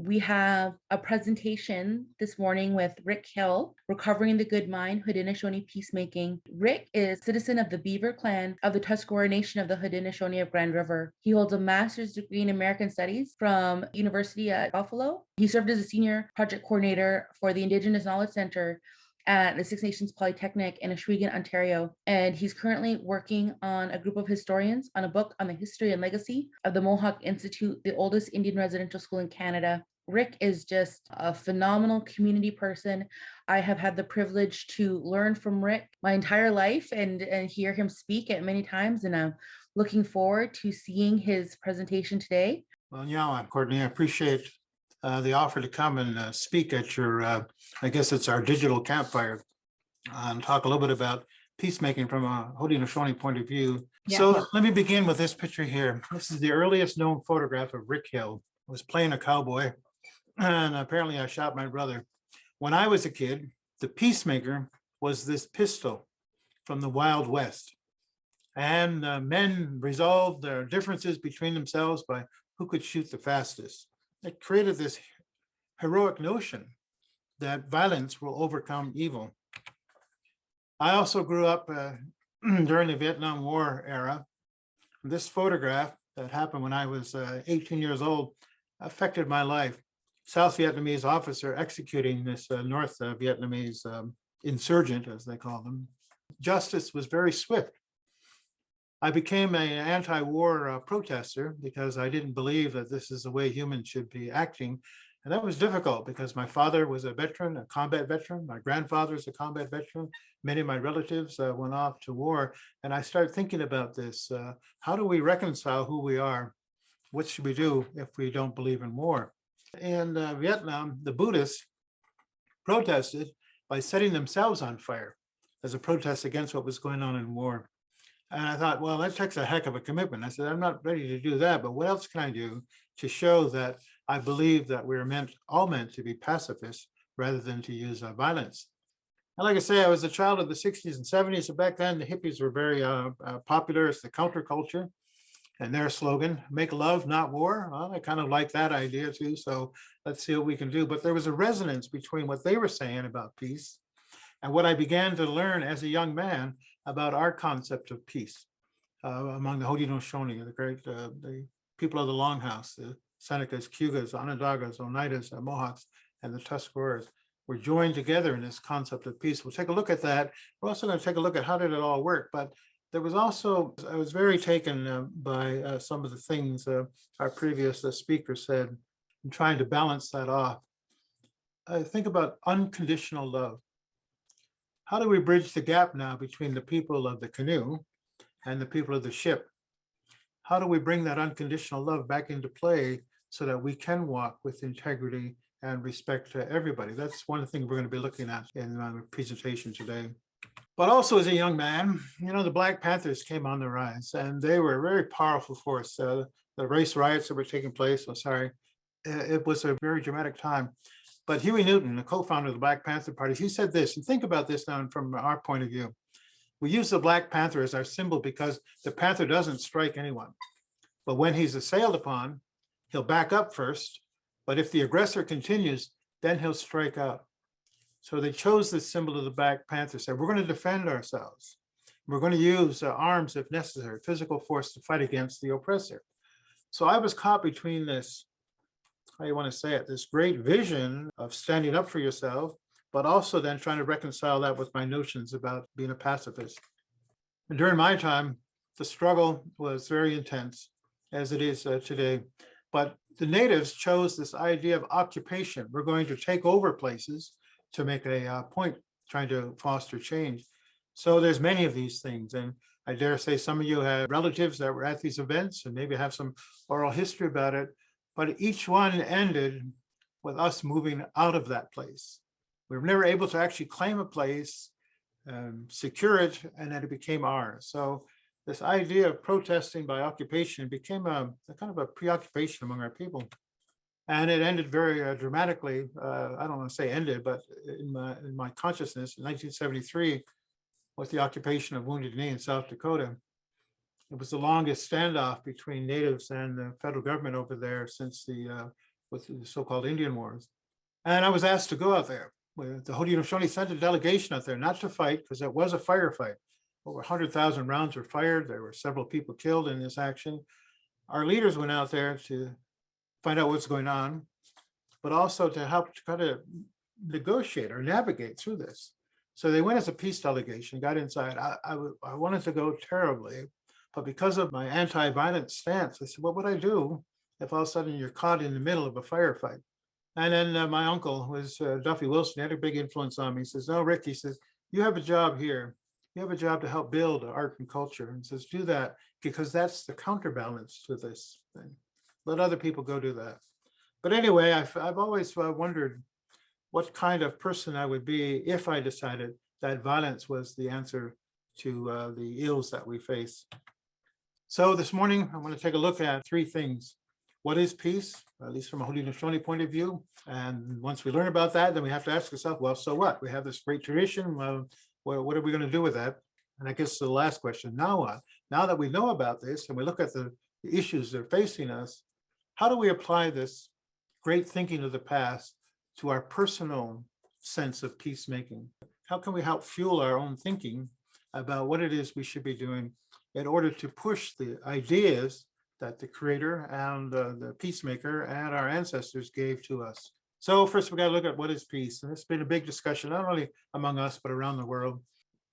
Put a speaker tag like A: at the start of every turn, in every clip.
A: We have a presentation this morning with Rick Hill, Recovering the Good Mind, Haudenosaunee Peacemaking. Rick is a citizen of the Beaver Clan of the Tuscarora Nation of the Haudenosaunee of Grand River. He holds a master's degree in American Studies from University at Buffalo. He served as a senior project coordinator for the Indigenous Knowledge Center at the Six Nations Polytechnic in Oswego, Ontario. And he's currently working on a group of historians on a book on the history and legacy of the Mohawk Institute, the oldest Indian residential school in Canada. Rick is just a phenomenal community person. I have had the privilege to learn from Rick my entire life and hear him speak at many times. And I'm looking forward to seeing his presentation today.
B: Well, yeah, Courtney, I appreciate the offer to come and speak at your, I guess it's our digital campfire, and talk a little bit about peacemaking from a Haudenosaunee point of view. Yeah. So let me begin with this picture here. This is the earliest known photograph of Rick Hill. I was playing a cowboy, and apparently I shot my brother. When I was a kid, the peacemaker was this pistol from the Wild West. And men resolved their differences between themselves by who could shoot the fastest. It created this heroic notion that violence will overcome evil. I also grew up during the Vietnam War era. This photograph that happened when I was 18 years old affected my life. South Vietnamese officer executing this North Vietnamese insurgent, as they call them. Justice was very swift. I became an anti-war protester because I didn't believe that this is the way humans should be acting. And that was difficult because my father was a veteran, a combat veteran. My grandfather is a combat veteran. Many of my relatives went off to war. And I started thinking about this. How do we reconcile who we are? What should we do if we don't believe in war? In Vietnam, the Buddhists protested by setting themselves on fire as a protest against what was going on in war. And I thought, well, that takes a heck of a commitment. I said, I'm not ready to do that, but what else can I do to show that I believe that we're all meant to be pacifists rather than to use violence? And like I say, I was a child of the 60s and 70s. So back then, the hippies were very popular. It's the counterculture. And their slogan, make love, not war. Well, I kind of like that idea too. So let's see what we can do. But there was a resonance between what they were saying about peace and what I began to learn as a young man about our concept of peace among the Haudenosaunee, the people of the Longhouse, the Senecas, Cayugas, Onondagas, Oneidas, Mohawks, and the Tuscaroras were joined together in this concept of peace. We'll take a look at that. We're also going to take a look at how did it all work. But there was also, I was very taken by some of the things our previous speaker said, and trying to balance that off. I think about unconditional love. How do we bridge the gap now between the people of the canoe and the people of the ship? How do we bring that unconditional love back into play so that we can walk with integrity and respect to everybody? That's one of the things we're going to be looking at in my presentation today. But also as a young man, you know, the Black Panthers came on the rise and they were a very powerful force. The race riots that were taking place, it was a very dramatic time. But Huey Newton, the co-founder of the Black Panther Party, he said this, and think about this now from our point of view. We use the Black Panther as our symbol because the panther doesn't strike anyone. But when he's assailed upon, he'll back up first. But if the aggressor continues, then he'll strike out. So they chose this symbol of the Black Panther, said, we're going to defend ourselves. We're going to use arms if necessary, physical force to fight against the oppressor. So I was caught between this, how you want to say it, this great vision of standing up for yourself, but also then trying to reconcile that with my notions about being a pacifist. And during my time, the struggle was very intense, as it is today. But the natives chose this idea of occupation. We're going to take over places to make a point, trying to foster change. So there's many of these things. And I dare say some of you have relatives that were at these events and maybe have some oral history about it. But each one ended with us moving out of that place. We were never able to actually claim a place, secure it, and then it became ours. So this idea of protesting by occupation became a kind of a preoccupation among our people. And it ended very dramatically. I don't want to say ended, but in my consciousness in 1973 with the occupation of Wounded Knee in South Dakota. It was the longest standoff between natives and the federal government over there since the with the so-called Indian Wars. And I was asked to go out there. The Haudenosaunee sent a delegation out there, not to fight, because it was a firefight. Over 100,000 rounds were fired. There were several people killed in this action. Our leaders went out there to find out what's going on, but also to help to kind of negotiate or navigate through this. So they went as a peace delegation, got inside. I wanted to go terribly, but because of my anti-violence stance, I said, what would I do if all of a sudden you're caught in the middle of a firefight? And then my uncle was Duffy Wilson, had a big influence on me. He says, no, Rick, he says, you have a job here. You have a job to help build art and culture. And says, do that, because that's the counterbalance to this thing. Let other people go do that. But anyway, I've always wondered what kind of person I would be if I decided that violence was the answer to the ills that we face. So this morning, I want to take a look at three things. What is peace, at least from a Haudenosaunee point of view? And once we learn about that, then we have to ask ourselves, well, so what? We have this great tradition. Well, what are we going to do with that? And I guess the last question, now what? Now that we know about this and we look at the issues that are facing us, how do we apply this great thinking of the past to our personal sense of peacemaking? How can we help fuel our own thinking about what it is we should be doing in order to push the ideas that the creator and the peacemaker and our ancestors gave to us? So first, we got to look at what is peace. And it's been a big discussion, not only among us, but around the world.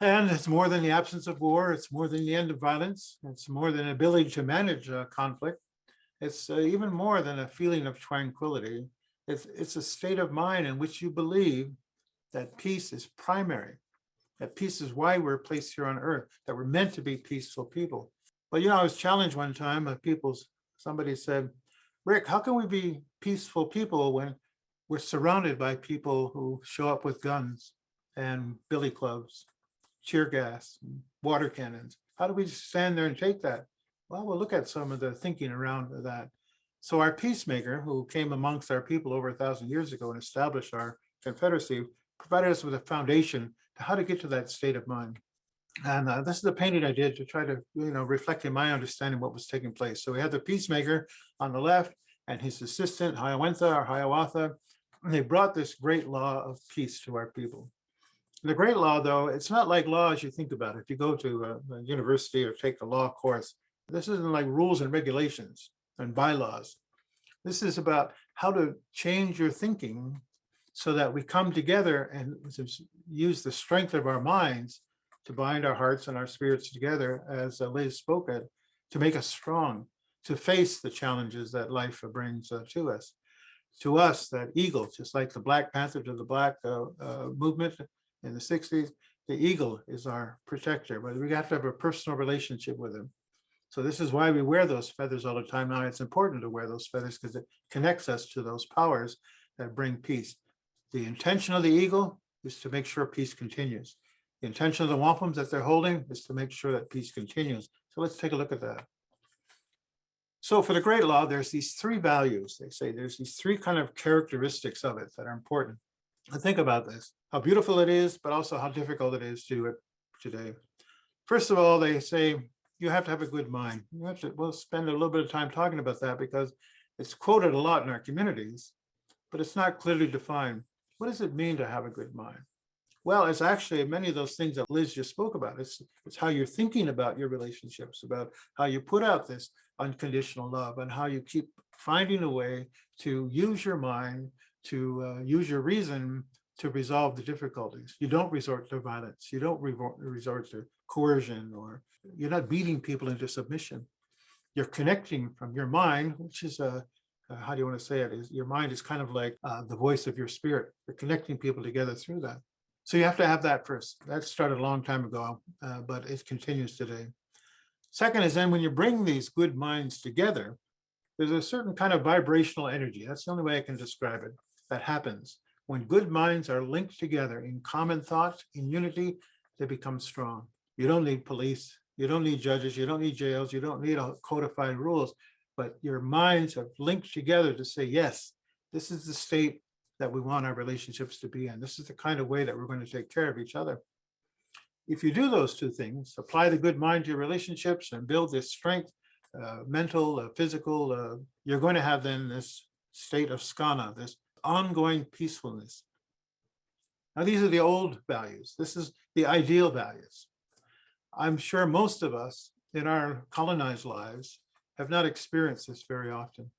B: And it's more than the absence of war. It's more than the end of violence. It's more than ability to manage conflict. It's even more than a feeling of tranquility. It's a state of mind in which you believe that peace is primary, that peace is why we're placed here on earth, that we're meant to be peaceful people. But, I was challenged one time by somebody said, Rick, how can we be peaceful people when we're surrounded by people who show up with guns and billy clubs, tear gas, and water cannons? How do we stand there and take that? Well, we'll look at some of the thinking around that. So our peacemaker, who came amongst our people over 1,000 years ago and established our confederacy, provided us with a foundation to how to get to that state of mind. And this is the painting I did to try to, reflect in my understanding what was taking place. So we had the peacemaker on the left and his assistant, Hiawatha. And they brought this great law of peace to our people. The great law, though, it's not like law as you think about it. If you go to a university or take a law course, this isn't like rules and regulations and bylaws. This is about how to change your thinking so that we come together and use the strength of our minds to bind our hearts and our spirits together, as Liz spoke at, to make us strong, to face the challenges that life brings to us. To us, that eagle, just like the Black Panther to the Black movement in the 60s, the eagle is our protector, but we have to have a personal relationship with him. So this is why we wear those feathers all the time. Now it's important to wear those feathers because it connects us to those powers that bring peace. The intention of the eagle is to make sure peace continues. The intention of the wampums that they're holding is to make sure that peace continues. So let's take a look at that. So for the great law, there's these three values. They say there's these three kind of characteristics of it that are important. And think about this, how beautiful it is, but also how difficult it is to do it today. First of all, they say you have to have a good mind. We'll spend a little bit of time talking about that because it's quoted a lot in our communities, but it's not clearly defined. What does it mean to have a good mind? Well, it's actually many of those things that Liz just spoke about. It's how you're thinking about your relationships, about how you put out this unconditional love and how you keep finding a way to use your mind, to use your reason to resolve the difficulties. You don't resort to violence. You don't resort to coercion, or you're not beating people into submission. You're connecting from your mind, which is how do you want to say it? Is your mind is kind of like the voice of your spirit. You're connecting people together through that. So you have to have that first. That started a long time ago, but it continues today. Second is then when you bring these good minds together, there's a certain kind of vibrational energy. That's the only way I can describe it. That happens. When good minds are linked together in common thought, in unity, they become strong. You don't need police. You don't need judges. You don't need jails. You don't need codified rules. But your minds have linked together to say, yes, this is the state that we want our relationships to be in. This is the kind of way that we're going to take care of each other. If you do those two things, apply the good mind to your relationships and build this strength, mental, physical, you're going to have then this state of skana, this ongoing peacefulness. Now, these are the old values. This is the ideal values. I'm sure most of us in our colonized lives have not experienced this very often.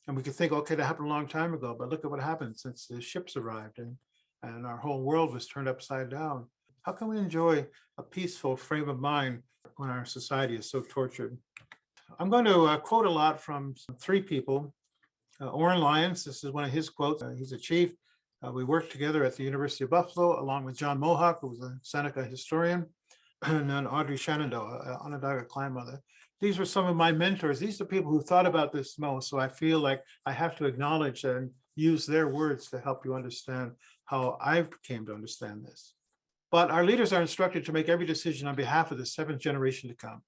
B: And we could think, okay, that happened a long time ago, but look at what happened since the ships arrived and our whole world was turned upside down. How can we enjoy a peaceful frame of mind when our society is so tortured? I'm going to quote a lot from three people. Oren Lyons, this is one of his quotes. He's a chief. We worked together at the University of Buffalo, along with John Mohawk, who was a Seneca historian, and then Audrey Shenandoah, an Onondaga clan mother. These were some of my mentors. These are people who thought about this most. So I feel like I have to acknowledge and use their words to help you understand how I came to understand this. But our leaders are instructed to make every decision on behalf of the seventh generation to come,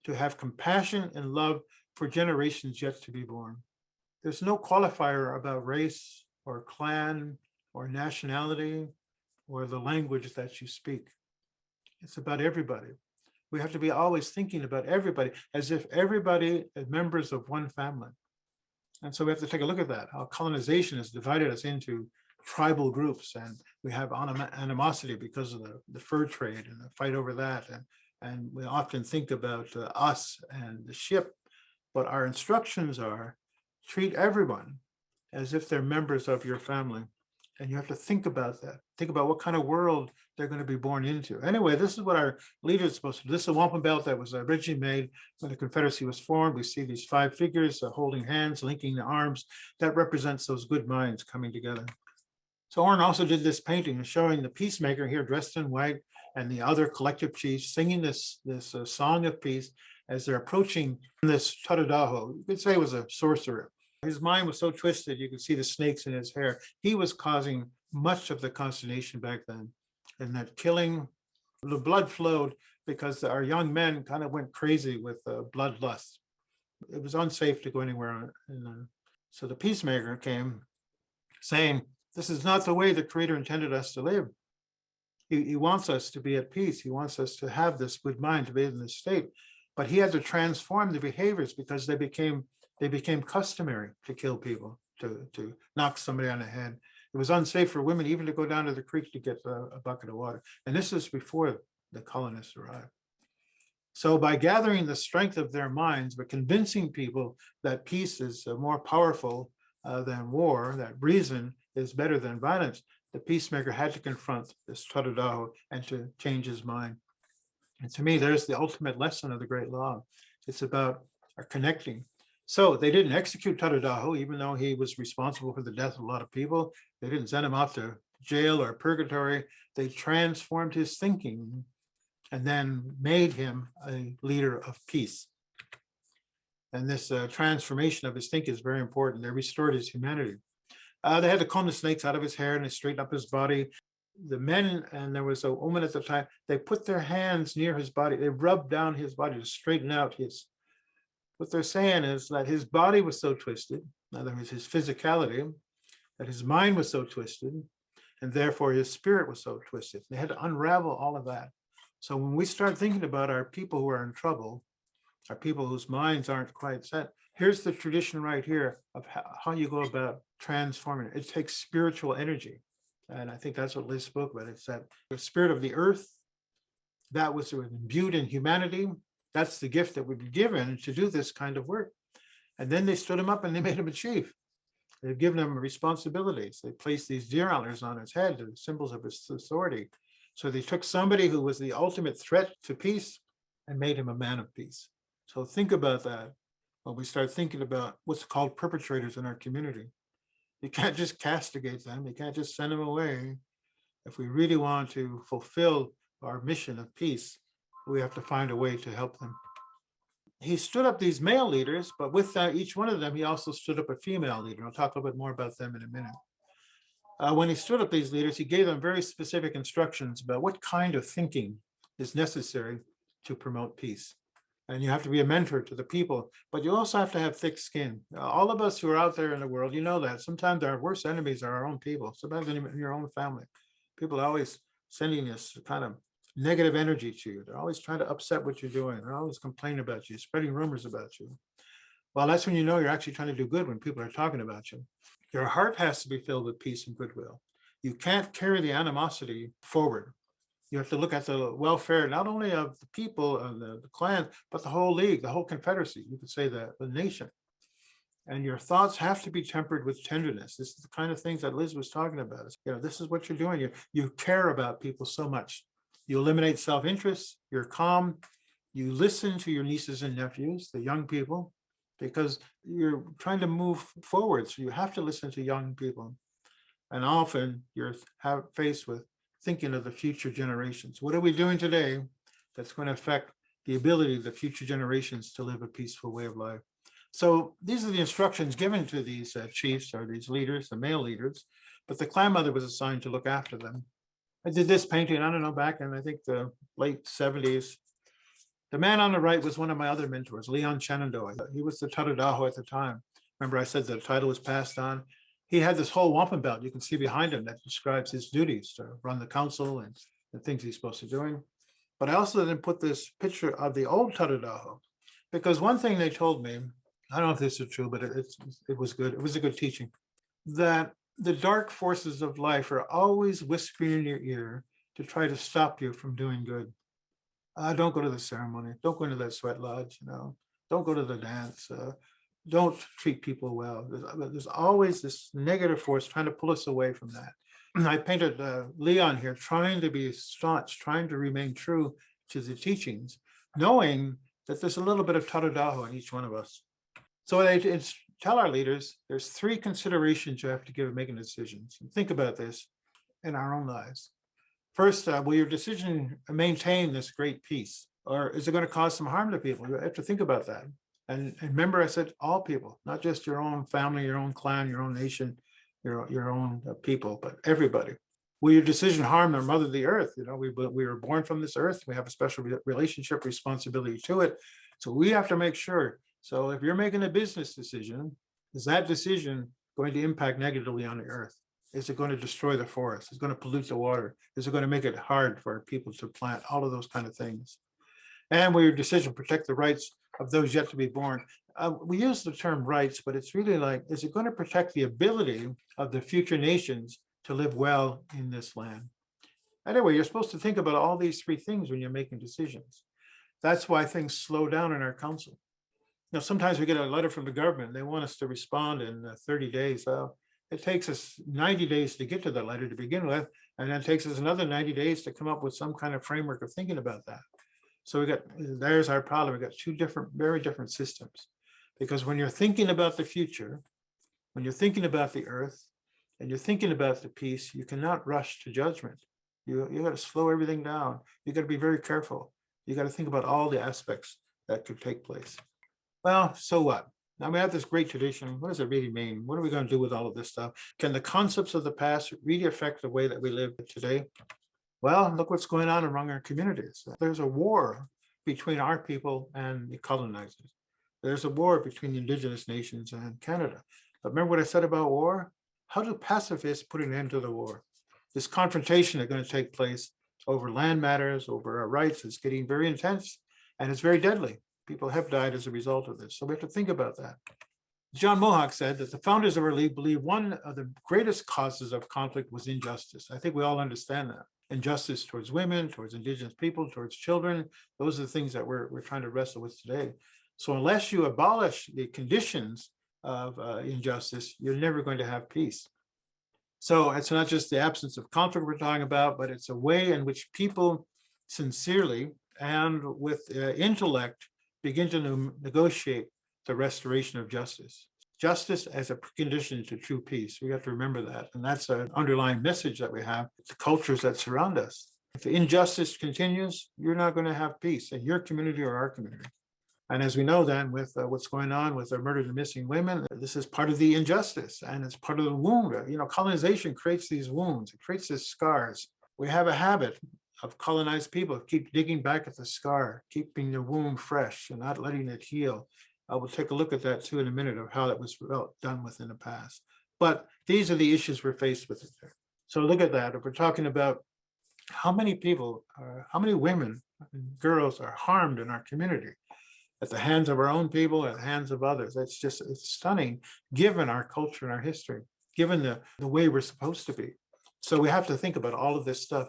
B: to have compassion and love for generations yet to be born. There's no qualifier about race or clan or nationality or the language that you speak. It's about everybody. We have to be always thinking about everybody as if everybody is members of one family. And so we have to take a look at that, how colonization has divided us into tribal groups, and we have animosity because of the fur trade and the fight over that. And we often think about us and the ship, but our instructions are treat everyone as if they're members of your family. And you have to think about that. Think about what kind of world they're going to be born into. Anyway, this is what our leaders are supposed to do. This is a wampum belt that was originally made when the Confederacy was formed. We see these five figures holding hands, linking the arms. That represents those good minds coming together. So Oren also did this painting showing the peacemaker here dressed in white and the other collective chiefs singing this song of peace as they're approaching this Tadadaho. You could say it was a sorcerer. His mind was so twisted, you could see the snakes in his hair. He was causing much of the consternation back then. And that killing, the blood flowed because our young men kind of went crazy with bloodlust. It was unsafe to go anywhere. So the peacemaker came saying, this is not the way the Creator intended us to live. He wants us to be at peace. He wants us to have this good mind, to be in this state. But he had to transform the behaviors because they became customary to kill people, to knock somebody on the head. It was unsafe for women even to go down to the creek to get a bucket of water. And this is before the colonists arrived. So by gathering the strength of their minds, but convincing people that peace is more powerful than war, that reason is better than violence, the peacemaker had to confront this Tadadaho and to change his mind. And to me, there's the ultimate lesson of the great law. It's about our connecting. So they didn't execute Tadadaho, even though he was responsible for the death of a lot of people. They didn't send him off to jail or purgatory. They transformed his thinking and then made him a leader of peace. And this transformation of his thinking is very important. They restored his humanity. They had to comb the snakes out of his hair and they straightened up his body. The men, and there was a woman at the time, they put their hands near his body. They rubbed down his body to straighten out his. What they're saying is that his body was so twisted, in other words, his physicality, that his mind was so twisted, and therefore his spirit was so twisted. They had to unravel all of that. So when we start thinking about our people who are in trouble, our people whose minds aren't quite set, here's the tradition right here of how you go about transforming it. It takes spiritual energy. And I think that's what Liz spoke about. It's that the spirit of the earth that was imbued in humanity. That's the gift that would be given to do this kind of work. And then they stood him up and they made him a chief. They've given him responsibilities. They placed these deer antlers on his head, the symbols of his authority. So they took somebody who was the ultimate threat to peace and made him a man of peace. So think about that when we start thinking about what's called perpetrators in our community. You can't just castigate them. You can't just send them away. If we really want to fulfill our mission of peace, we have to find a way to help them. He stood up these male leaders, but with each one of them, he also stood up a female leader. I'll talk a little bit more about them in a minute. When he stood up these leaders, he gave them very specific instructions about what kind of thinking is necessary to promote peace. And you have to be a mentor to the people, but you also have to have thick skin. All of us who are out there in the world, you know that sometimes our worst enemies are our own people, sometimes in your own family. People are always sending this kind of negative energy to you. They're always trying to upset what you're doing. They're always complaining about you, spreading rumors about you. Well, that's when you know you're actually trying to do good, when people are talking about you. Your heart has to be filled with peace and goodwill. You can't carry the animosity forward. You have to look at the welfare, not only of the people of the clan, but the whole league, the whole confederacy. You could say that the nation. And your thoughts have to be tempered with tenderness. This is the kind of things that Liz was talking about. This is what you're doing. You care about people so much. You eliminate self-interest. You're calm. You listen to your nieces and nephews, the young people, because you're trying to move forward. So you have to listen to young people. And often you're faced with thinking of the future generations. What are we doing today that's going to affect the ability of the future generations to live a peaceful way of life? So these are the instructions given to these chiefs or these leaders, the male leaders, but the clan mother was assigned to look after them. I did this painting, I don't know, back in, I think, the late 70s. The man on the right was one of my other mentors, Leon Shenandoah. He was the Tadadaho at the time. Remember I said the title was passed on? He had this whole wampum belt you can see behind him that describes his duties to run the council and the things he's supposed to be doing. But I also then put this picture of the old Tadadaho, because one thing they told me, I don't know if this is true, but it was good. It was a good teaching, that the dark forces of life are always whispering in your ear to try to stop you from doing good. Don't go to the ceremony. Don't go into that sweat lodge. Don't go to the dance. Don't treat people well. There's always this negative force trying to pull us away from that. I painted Leon here trying to be staunch, trying to remain true to the teachings, knowing that there's a little bit of Tadadaho in each one of us. So I tell our leaders, there's 3 considerations you have to give in making decisions. Think about this in our own lives. First, will your decision maintain this great peace? Or is it going to cause some harm to people? You have to think about that. And remember, I said all people, not just your own family, your own clan, your own nation, your own people, but everybody. Will your decision harm the mother of the earth? We were born from this earth. We have a special relationship responsibility to it. So we have to make sure. So if you're making a business decision, is that decision going to impact negatively on the earth? Is it going to destroy the forest? Is it going to pollute the water? Is it going to make it hard for people to plant? All of those kind of things. And will your decision protect the rights of those yet to be born? We use the term rights, but it's really like, is it going to protect the ability of the future nations to live well in this land? Anyway, you're supposed to think about all these 3 things when you're making decisions. That's why things slow down in our council. Sometimes we get a letter from the government. They want us to respond in 30 days. Well, it takes us 90 days to get to the letter to begin with, and then it takes us another 90 days to come up with some kind of framework of thinking about that. So there's our problem. We got 2 very different systems. Because when you're thinking about the future, when you're thinking about the earth, and you're thinking about the peace, you cannot rush to judgment. You got to slow everything down. You got to be very careful. You got to think about all the aspects that could take place. Well, so what? Now we have this great tradition. What does it really mean? What are we going to do with all of this stuff? Can the concepts of the past really affect the way that we live today? Well, look what's going on among our communities. There's a war between our people and the colonizers. There's a war between the indigenous nations and Canada. But remember what I said about war? How do pacifists put an end to the war? This confrontation is going to take place over land matters, over our rights, is getting very intense, and it's very deadly. People have died as a result of this. So we have to think about that. John Mohawk said that the founders of our league believed one of the greatest causes of conflict was injustice. I think we all understand that. Injustice towards women, towards indigenous people, towards children. Those are the things that we're trying to wrestle with today. So unless you abolish the conditions of injustice, you're never going to have peace. So it's not just the absence of conflict we're talking about, but it's a way in which people sincerely and with intellect begin to negotiate the restoration of justice. Justice as a precondition to true peace. We have to remember that. And that's an underlying message that we have, the cultures that surround us. If the injustice continues, you're not going to have peace in your community or our community. And as we know then with what's going on with the murdered and missing women, this is part of the injustice and it's part of the wound. Colonization creates these wounds, it creates these scars. We have a habit of colonized people keep digging back at the scar, keeping the wound fresh and not letting it heal. I will take a look at that too in a minute of how that was done within the past. But these are the issues we're faced with. So look at that. If we're talking about how many people, how many women and girls are harmed in our community, at the hands of our own people, at the hands of others. It's stunning, given our culture and our history, given the way we're supposed to be. So we have to think about all of this stuff.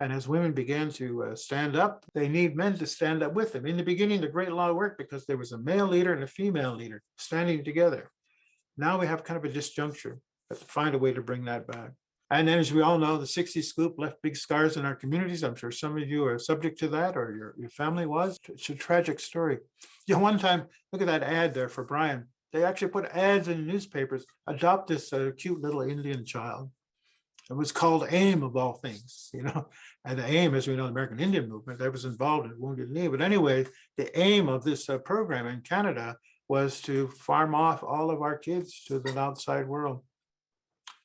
B: And as women began to stand up, they need men to stand up with them. In the beginning, the great law worked because there was a male leader and a female leader standing together. Now we have kind of a disjuncture. We have to find a way to bring that back. And then, as we all know, the 60s scoop left big scars in our communities. I'm sure some of you are subject to that, or your family was. It's a tragic story. One time, look at that ad there for Brian. They actually put ads in newspapers, adopt this cute little Indian child. It was called AIM of all things, and the AIM, as we know, the American Indian Movement, that was involved in Wounded Knee. But anyway, the aim of this program in Canada was to farm off all of our kids to the outside world.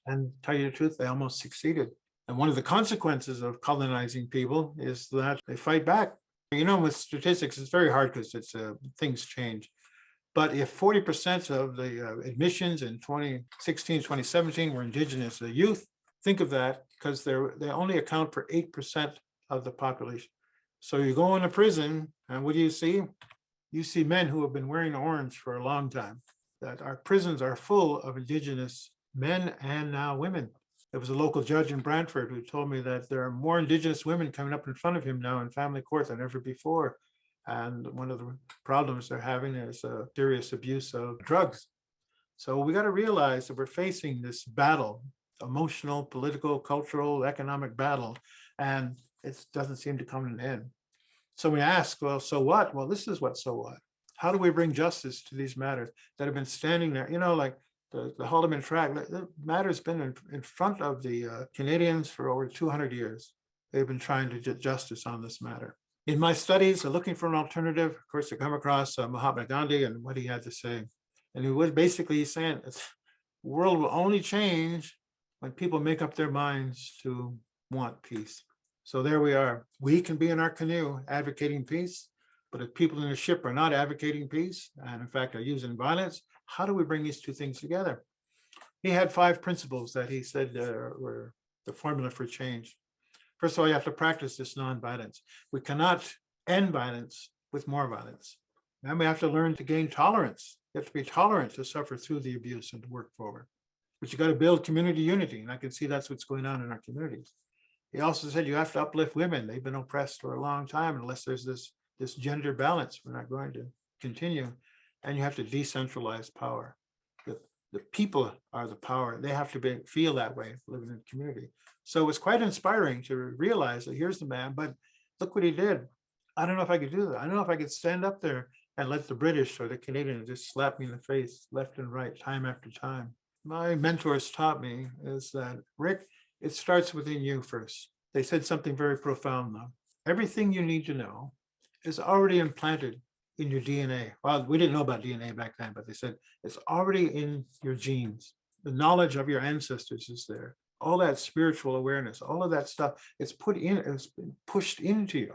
B: And tell you the truth, they almost succeeded. And one of the consequences of colonizing people is that they fight back. With statistics, it's very hard because things change. But if 40% of the admissions in 2016, 2017 were Indigenous youth, think of that, because they only account for 8% of the population. So you go into prison, and what do you see? You see men who have been wearing orange for a long time. That our prisons are full of Indigenous men and now women. There was a local judge in Brantford who told me that there are more Indigenous women coming up in front of him now in family court than ever before. And one of the problems they're having is a serious abuse of drugs. So we got to realize that we're facing this battle, emotional, political, cultural, economic battle, and it doesn't seem to come to an end. So we ask, well, so what? Well, this is what, so what? How do we bring justice to these matters that have been standing there? Like the Haldimand tract, the matter's been in front of the Canadians for over 200 years. They've been trying to get justice on this matter. In my studies, looking for an alternative, of course, I come across Mahatma Gandhi and what he had to say. And he was basically saying, the world will only change when people make up their minds to want peace. So there we are. We can be in our canoe advocating peace, but if people in the ship are not advocating peace, and in fact are using violence, how do we bring these two things together? He had 5 principles that he said were the formula for change. First of all, you have to practice this nonviolence. We cannot end violence with more violence. Then we have to learn to gain tolerance. You have to be tolerant to suffer through the abuse and to work forward. But you got to build community unity, and I can see that's what's going on in our communities. He also said you have to uplift women. They've been oppressed for a long time. Unless there's this gender balance, we're not going to continue. And you have to decentralize power. The people are the power. They have to feel that way, living in the community. So it's quite inspiring to realize that here's the man, but look what he did. I don't know if I could do that. I don't know if I could stand up there and let the British or the Canadians just slap me in the face left and right, time after time. My mentors taught me is that, Rick, it starts within you first. They said something very profound, though. Everything you need to know is already implanted in your DNA. Well, we didn't know about DNA back then, but they said it's already in your genes. The knowledge of your ancestors is there. All that spiritual awareness, all of that stuff, it's been pushed into you.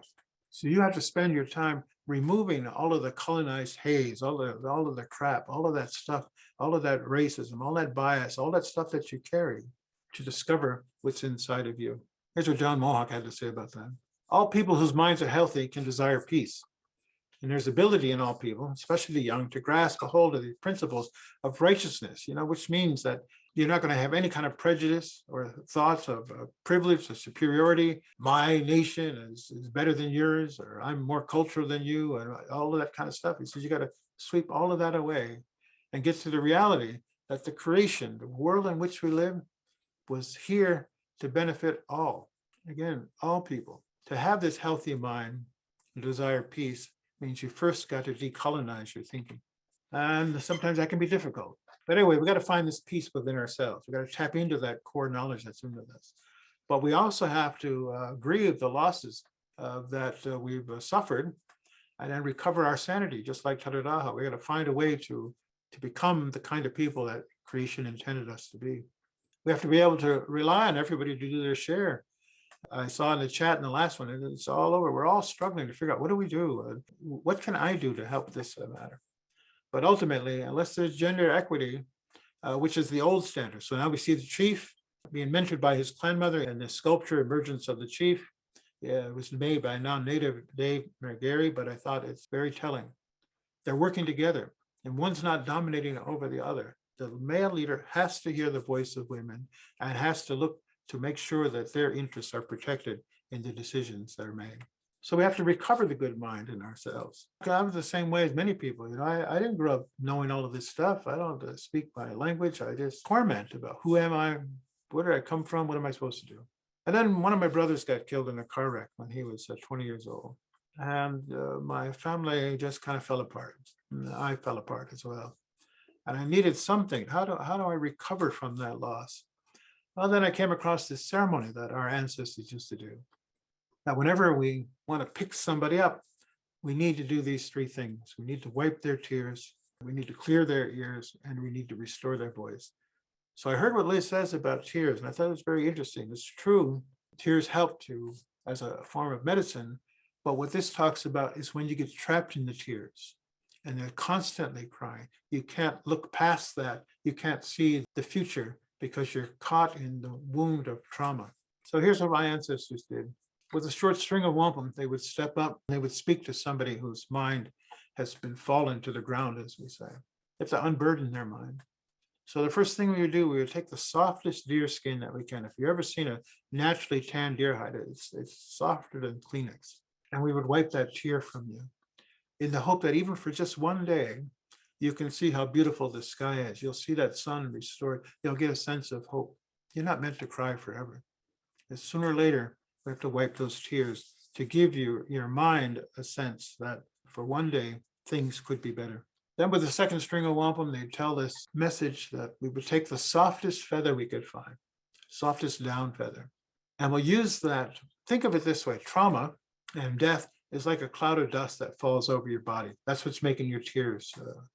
B: So you have to spend your time removing all of the colonized haze, all of the crap, all of that stuff, all of that racism, all that bias, all that stuff that you carry to discover what's inside of you. Here's what John Mohawk had to say about that. All people whose minds are healthy can desire peace. And there's ability in all people, especially the young, to grasp a hold of the principles of righteousness, which means that you're not going to have any kind of prejudice or thoughts of privilege or superiority. My nation is better than yours, or I'm more cultural than you, and all of that kind of stuff. He says you got to sweep all of that away and get to the reality that the creation, the world in which we live, was here to benefit all. Again, all people. To have this healthy mind and desire peace means you first got to decolonize your thinking. And sometimes that can be difficult. But anyway, we got to find this peace within ourselves. We got to tap into that core knowledge that's in us. But we also have to grieve the losses that we've suffered and then recover our sanity, just like Taradaha. We got to find a way to become the kind of people that creation intended us to be. We have to be able to rely on everybody to do their share. I saw in the chat in the last one, and it's all over. We're all struggling to figure out, what do we do? What can I do to help this matter? But ultimately, unless there's gender equity, which is the old standard. So now we see the chief being mentored by his clan mother, and the sculpture emergence of the chief. It was made by non-native Dave Margary, but I thought it's very telling. They're working together, and one's not dominating over the other. The male leader has to hear the voice of women and has to look to make sure that their interests are protected in the decisions that are made. So we have to recover the good mind in ourselves. I was the same way as many people. I didn't grow up knowing all of this stuff. I don't speak my language. I just torment about who am I, where did I come from, what am I supposed to do? And then one of my brothers got killed in a car wreck when he was 20 years old. And my family just kind of fell apart. And I fell apart as well. And I needed something. How do I recover from that loss? Well, then I came across this ceremony that our ancestors used to do. That whenever we want to pick somebody up, we need to do these three things. We need to wipe their tears, we need to clear their ears, and we need to restore their voice. So I heard what Liz says about tears, and I thought it was very interesting. It's true, tears help to as a form of medicine, but what this talks about is when you get trapped in the tears and they're constantly crying. You can't look past that. You can't see the future because you're caught in the wound of trauma. So here's what my ancestors did. With a short string of wampum, they would step up and they would speak to somebody whose mind has been fallen to the ground, as we say. They have to unburden their mind. So the first thing we would do, we would take the softest deer skin that we can. If you've ever seen a naturally tanned deer hide, it's softer than Kleenex. And we would wipe that tear from you in the hope that even for just one day, you can see how beautiful the sky is. You'll see that sun restored. You'll get a sense of hope. You're not meant to cry forever. And sooner or later, we have to wipe those tears to give you your mind a sense that for one day, things could be better. Then with the second string of wampum, they'd tell this message that we would take the softest feather we could find, softest down feather. And we'll use that. Think of it this way. Trauma and death is like a cloud of dust that falls over your body. That's what's making your tears.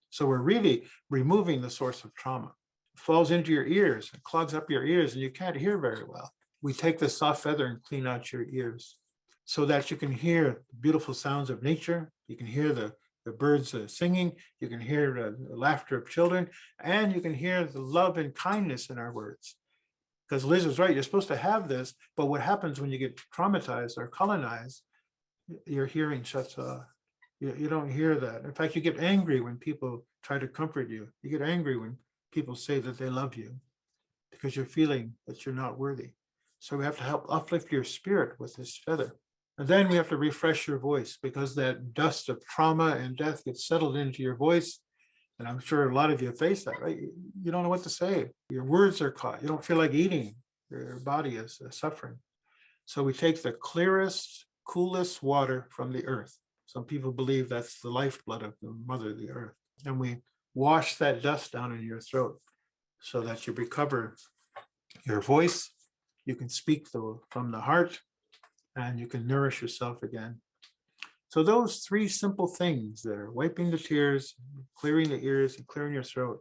B: So we're really removing the source of trauma. It falls into your ears, it clogs up your ears, and you can't hear very well. We take the soft feather and clean out your ears so that you can hear the beautiful sounds of nature. You can hear the birds singing. You can hear the laughter of children, and you can hear the love and kindness in our words. Because Liz was right, you're supposed to have this, but what happens when you get traumatized or colonized, your hearing shuts off. You don't hear that. In fact, you get angry when people try to comfort you. You get angry when people say that they love you because you're feeling that you're not worthy. So we have to help uplift your spirit with this feather. And then we have to refresh your voice because that dust of trauma and death gets settled into your voice. And I'm sure a lot of you face that, right? You don't know what to say. Your words are caught. You don't feel like eating. Your body is suffering. So we take the clearest, coolest water from the earth. Some people believe that's the lifeblood of the mother, the earth. And we wash that dust down in your throat so that you recover your voice. You can speak from the heart, and you can nourish yourself again. So those three simple things there, wiping the tears, clearing the ears, and clearing your throat,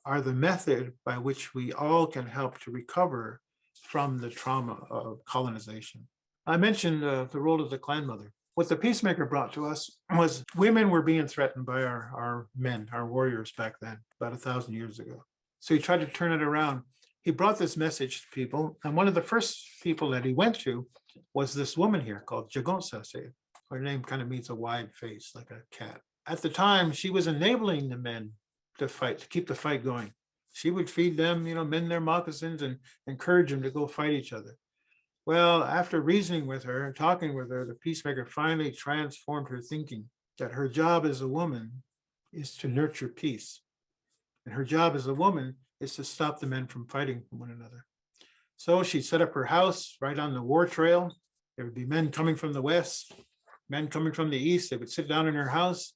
B: are the method by which we all can help to recover from the trauma of colonization. I mentioned the role of the clan mother. What the peacemaker brought to us was women were being threatened by our men, our warriors back then, about 1,000 years ago. So he tried to turn it around. He brought this message to people, and one of the first people that he went to was this woman here called Haudenosaunee. Her name kind of means a wide face, like a cat. At the time, she was enabling the men to fight, to keep the fight going. She would feed them, mend their moccasins and encourage them to go fight each other. Well, after reasoning with her and talking with her, the peacemaker finally transformed her thinking that her job as a woman is to nurture peace. And her job as a woman is to stop the men from fighting one another. So she set up her house right on the war trail. There would be men coming from the west, men coming from the east. They would sit down in her house.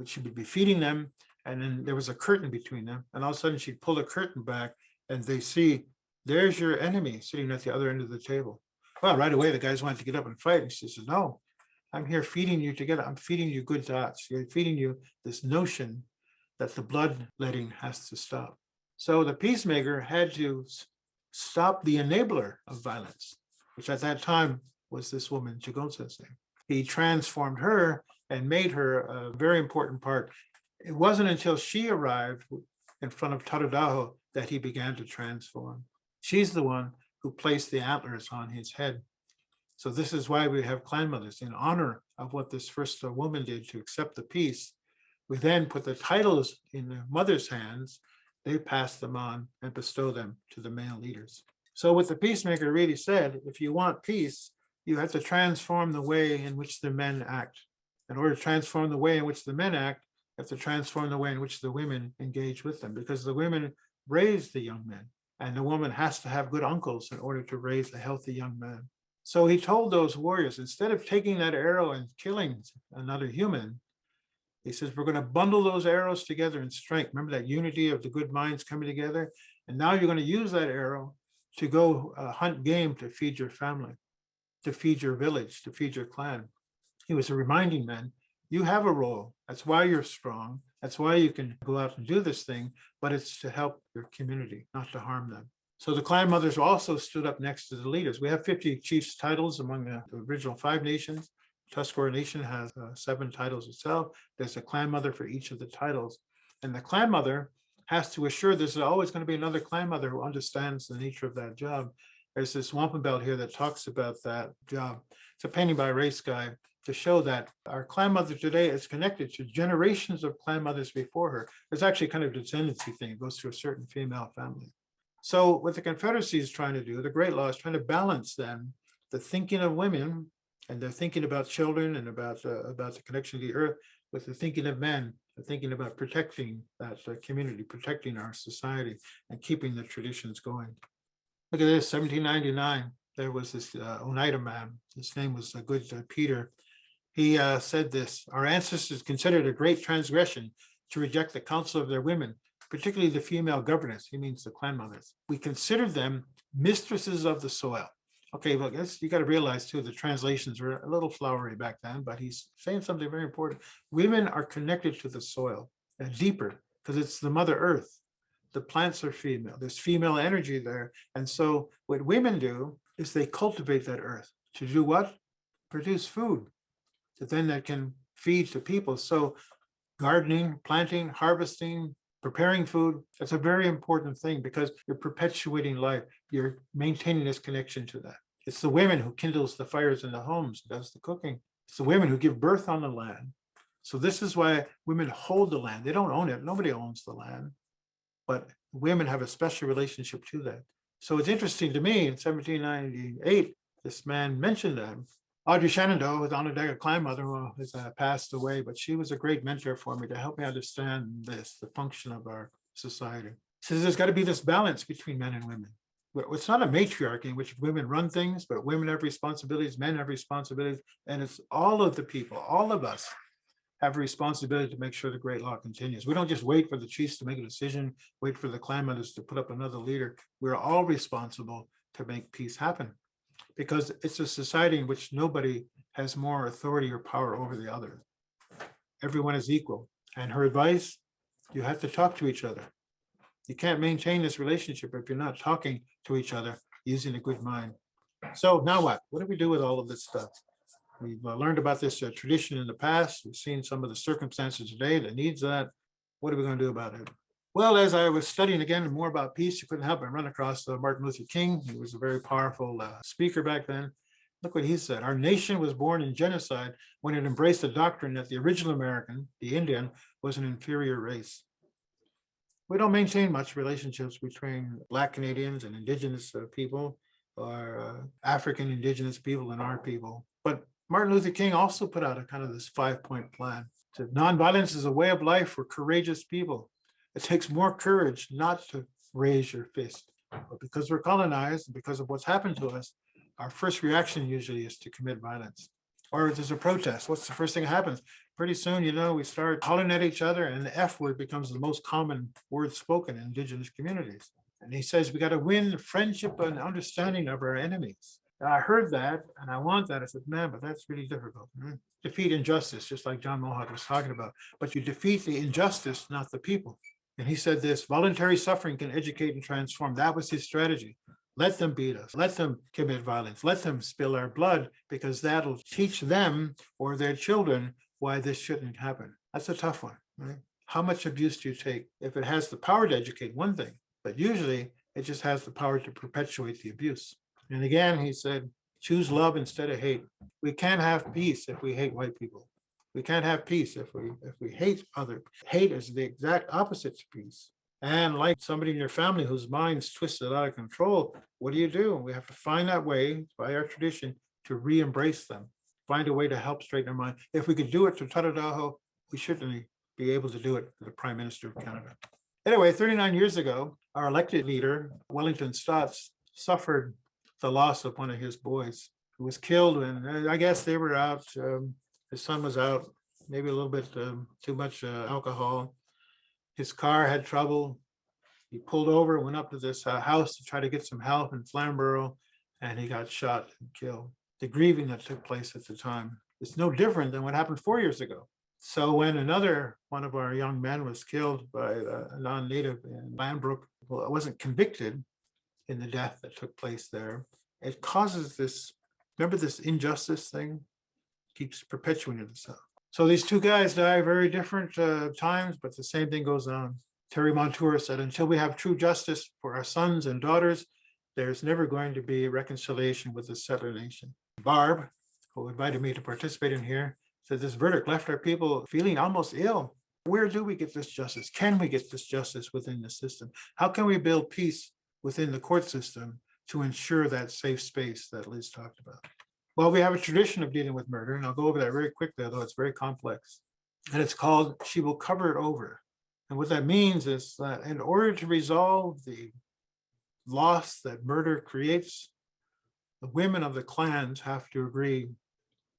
B: She would be feeding them. And then there was a curtain between them. And all of a sudden she'd pull the curtain back and they see, there's your enemy sitting at the other end of the table. Well, right away, the guys wanted to get up and fight. And she said, no, I'm here feeding you together. I'm feeding you good thoughts. You're feeding you this notion that the bloodletting has to stop. So the peacemaker had to stop the enabler of violence, which at that time was this woman, Haudenosaunee. He transformed her and made her a very important part. It wasn't until she arrived in front of Tarudaho that he began to transform. She's the one who placed the antlers on his head. So this is why we have clan mothers in honor of what this first woman did to accept the peace. We then put the titles in the mother's hands. They pass them on and bestow them to the male leaders. So what the peacemaker really said, if you want peace, you have to transform the way in which the men act. In order to transform the way in which the men act, you have to transform the way in which the women engage with them, because the women raise the young men, and the woman has to have good uncles in order to raise a healthy young man. So he told those warriors, instead of taking that arrow and killing another human, he says, we're going to bundle those arrows together in strength. Remember that unity of the good minds coming together? And now you're going to use that arrow to go hunt game to feed your family, to feed your village, to feed your clan. He was reminding men, you have a role. That's why you're strong. That's why you can go out and do this thing, but it's to help your community, not to harm them. So the clan mothers also stood up next to the leaders. We have 50 chiefs titles among the original 5 nations. Tuscarora Nation has 7 titles itself. There's a clan mother for each of the titles. And the clan mother has to assure there's always going to be another clan mother who understands the nature of that job. There's this wampum belt here that talks about that job. It's a painting by a race guy to show that our clan mother today is connected to generations of clan mothers before her. There's actually kind of a descendancy thing. It goes to a certain female family. So what the Confederacy is trying to do, the Great Law is trying to balance then the thinking of women, and they're thinking about children and about the connection to the earth, with the thinking of men, the thinking about protecting that community, protecting our society, and keeping the traditions going. Look at this, 1799, there was this Oneida man, his name was Good Peter. He said this, our ancestors considered a great transgression to reject the counsel of their women, particularly the female governess. He means the clan mothers. We considered them mistresses of the soil. Okay, look, you got to realize too, the translations were a little flowery back then, but he's saying something very important. Women are connected to the soil deeper, because it's the Mother Earth. The plants are female. There's female energy there. And so what women do is they cultivate that earth to do what? Produce food. So then that can feed to people. So gardening, planting, harvesting, preparing food, that's a very important thing, because you're perpetuating life. You're maintaining this connection to that. It's the women who kindles the fires in the homes, does the cooking. It's the women who give birth on the land. So this is why women hold the land. They don't own it. Nobody owns the land, but women have a special relationship to that. So it's interesting to me, in 1798, this man mentioned them. Audrey Shenandoah was Onondaga clan mother who has passed away, but she was a great mentor for me to help me understand this, the function of our society. She says there's got to be this balance between men and women. It's not a matriarchy in which women run things, but women have responsibilities, men have responsibilities, and it's all of the people, all of us have a responsibility to make sure the Great Law continues. We don't just wait for the chiefs to make a decision, wait for the clan mothers to put up another leader. We're all responsible to make peace happen, because it's a society in which nobody has more authority or power over the other. Everyone is equal. And her advice, you have to talk to each other. You can't maintain this relationship if you're not talking to each other using a good mind. So now what? What do we do with all of this stuff? We've learned about this tradition in the past. We've seen some of the circumstances today that needs that. What are we going to do about it? Well, as I was studying again more about peace, you couldn't help but run across Martin Luther King. He was a very powerful speaker back then. Look what he said. Our nation was born in genocide when it embraced the doctrine that the original American, the Indian, was an inferior race. We don't maintain much relationships between Black Canadians and Indigenous people, or African Indigenous people and our people. But Martin Luther King also put out a kind of this 5-point plan. Said, nonviolence is a way of life for courageous people. It takes more courage not to raise your fist. But because we're colonized and because of what's happened to us, our first reaction usually is to commit violence. Or if there's a protest, what's the first thing that happens? Pretty soon, we start hollering at each other, and the F word becomes the most common word spoken in Indigenous communities. And he says, we got to win friendship and understanding of our enemies. And I heard that, and I want that. I said, man, but that's really difficult. Defeat injustice, just like John Mohawk was talking about. But you defeat the injustice, not the people. And he said this, voluntary suffering can educate and transform. That was his strategy. Let them beat us. Let them commit violence. Let them spill our blood, because that'll teach them or their children why this shouldn't happen. That's a tough one, right? How much abuse do you take? If it has the power to educate, one thing, but usually it just has the power to perpetuate the abuse. And again, he said, choose love instead of hate. We can't have peace if we hate white people. We can't have peace if we hate other. Hate is the exact opposite to peace. And like somebody in your family whose mind's twisted out of control, what do? We have to find that way by our tradition to re-embrace them, find a way to help straighten their mind. If we could do it to Tadadaho, we certainly be able to do it to the Prime Minister of Canada. Anyway, 39 years ago, our elected leader, Wellington Stotts, suffered the loss of one of his boys who was killed. And I guess they were out. His son was out, maybe a little bit too much alcohol. His car had trouble. He pulled over, went up to this house to try to get some help in Flamborough, and he got shot and killed. The grieving that took place at the time is no different than what happened 4 years ago. So when another one of our young men was killed by a non-native in Lanbrook, well, it wasn't convicted in the death that took place there. It causes this, remember this injustice thing? Keeps perpetuating itself. So these two guys die very different times, but the same thing goes on. Terry Montour said, until we have true justice for our sons and daughters, there's never going to be reconciliation with the settler nation. Barb, who invited me to participate in here, said this verdict left our people feeling almost ill. Where do we get this justice? Can we get this justice within the system? How can we build peace within the court system to ensure that safe space that Liz talked about? Well, we have a tradition of dealing with murder, and I'll go over that very quickly, although it's very complex. And it's called, she will cover it over. And what that means is that in order to resolve the loss that murder creates, the women of the clans have to agree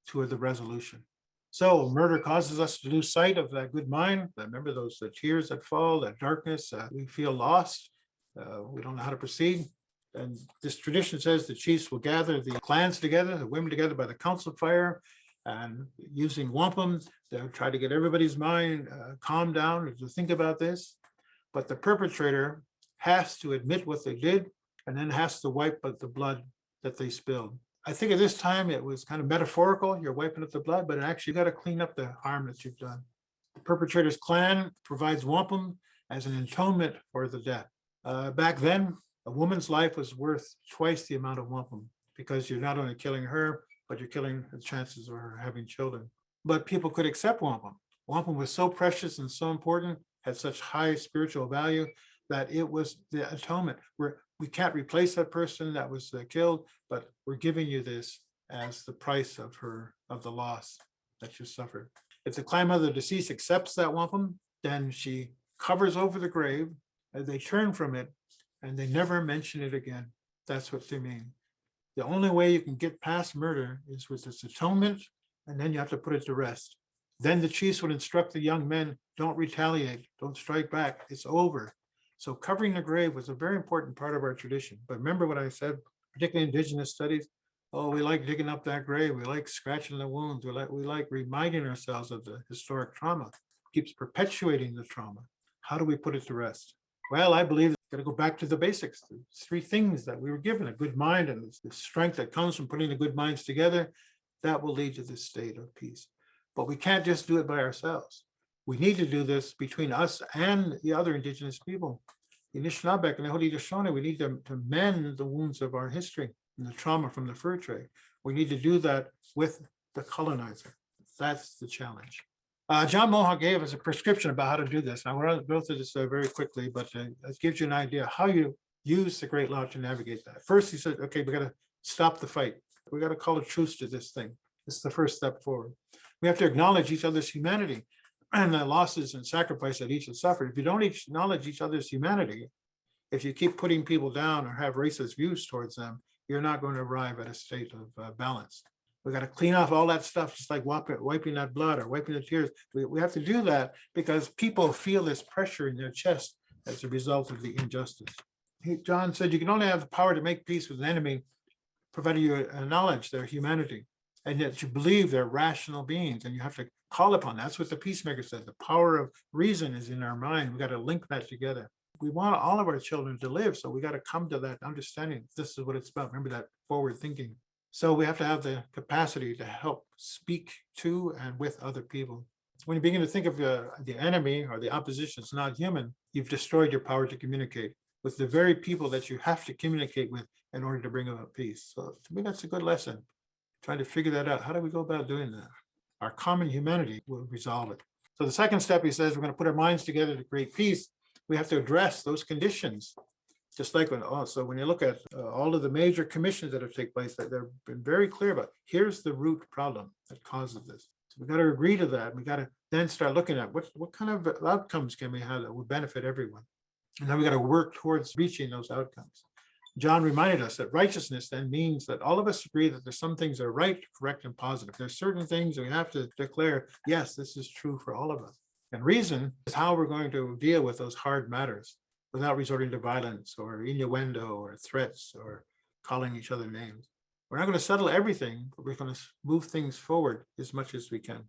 B: to the resolution. So murder causes us to lose sight of that good mind. Remember those tears that fall, that darkness, we feel lost. We don't know how to proceed. And this tradition says the chiefs will gather the clans together, the women together by the council fire, and using wampum, they'll try to get everybody's mind calmed down to think about this. But the perpetrator has to admit what they did and then has to wipe up the blood that they spilled. I think at this time it was kind of metaphorical. You're wiping up the blood, but actually you got to clean up the harm that you've done. The perpetrator's clan provides wampum as an atonement for the death. Back then, a woman's life was worth twice the amount of wampum because you're not only killing her, but you're killing the chances of her having children. But people could accept wampum. Wampum was so precious and so important, had such high spiritual value that it was the atonement. We can't replace that person that was killed, but we're giving you this as the price of the loss that you suffered. If the clan mother deceased accepts that wampum, then she covers over the grave, and they turn from it, and they never mention it again. That's what they mean. The only way you can get past murder is with this atonement, and then you have to put it to rest. Then the chiefs would instruct the young men, don't retaliate, don't strike back, it's over. So covering the grave was a very important part of our tradition. But remember what I said, particularly Indigenous studies, oh, we like digging up that grave, we like scratching the wounds, we like reminding ourselves of the historic trauma. It keeps perpetuating the trauma. How do we put it to rest? Well, I believe got to go back to the basics. The three things that we were given, a good mind and the strength that comes from putting the good minds together, that will lead to this state of peace. But we can't just do it by ourselves. We need to do this between us and the other Indigenous people. The Anishinaabe and the Haudenosaunee, we need to mend the wounds of our history and the trauma from the fur trade. We need to do that with the colonizer. That's the challenge. John Mohawk gave us a prescription about how to do this. I want to go through this very quickly, but it gives you an idea how you use the Great Law to navigate that. First, he said, okay, we got to stop the fight. We got to call a truce to this thing. This is the first step forward. We have to acknowledge each other's humanity and the losses and sacrifice that each has suffered. If you don't acknowledge each other's humanity, if you keep putting people down or have racist views towards them, you're not going to arrive at a state of balance. We got to clean off all that stuff, just like wiping that blood or wiping the tears. We have to do that because people feel this pressure in their chest as a result of the injustice. John said you can only have the power to make peace with an enemy, provided you acknowledge their humanity and that you believe they're rational beings, and you have to call upon that. That's what the peacemaker said. The power of reason is in our mind. We got to link that together. We want all of our children to live, so we got to come to that understanding. This is what it's about. Remember that forward thinking. So we have to have the capacity to help speak to and with other people. When you begin to think of the enemy or the opposition is not human, you've destroyed your power to communicate with the very people that you have to communicate with in order to bring about peace. So to me, that's a good lesson. Trying to figure that out. How do we go about doing that? our common humanity will resolve it. So the second step, he says, we're going to put our minds together to create peace. We have to address those conditions. Just like when you look at all of the major commissions that have taken place, that they've been very clear about, here's the root problem that causes this. So we got to agree to that. We got to then start looking at what kind of outcomes can we have that will benefit everyone. And then we got to work towards reaching those outcomes. John reminded us that righteousness then means that all of us agree that there's some things that are right, correct, and positive. There's certain things that we have to declare, yes, this is true for all of us. And reason is how we're going to deal with those hard matters without resorting to violence or innuendo or threats or calling each other names. We're not going to settle everything, but we're going to move things forward as much as we can.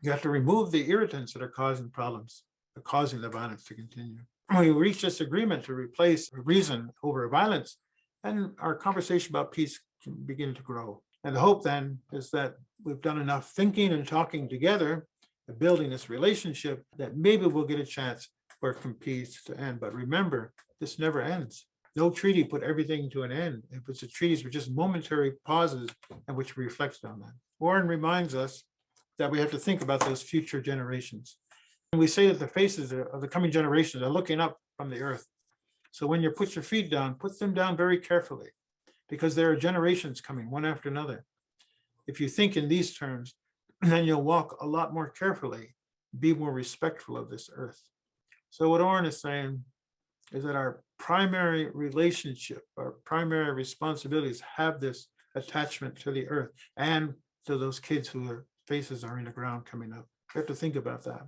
B: You have to remove the irritants that are causing problems, that are causing the violence to continue. When we reach this agreement to replace reason over violence, and our conversation about peace can begin to grow. And the hope then is that we've done enough thinking and talking together and building this relationship that maybe we'll get a chance for peace to end. But remember, this never ends. No treaty put everything to an end. If it's a treaties were just momentary pauses in which we reflect on that. Warren reminds us that we have to think about those future generations. And we say that the faces of the coming generations are looking up from the earth. So when you put your feet down, put them down very carefully, because there are generations coming one after another. If you think in these terms, then you'll walk a lot more carefully, be more respectful of this earth. So what Orrin is saying is that our primary relationship, our primary responsibilities have this attachment to the earth and to those kids whose faces are in the ground coming up. We have to think about that.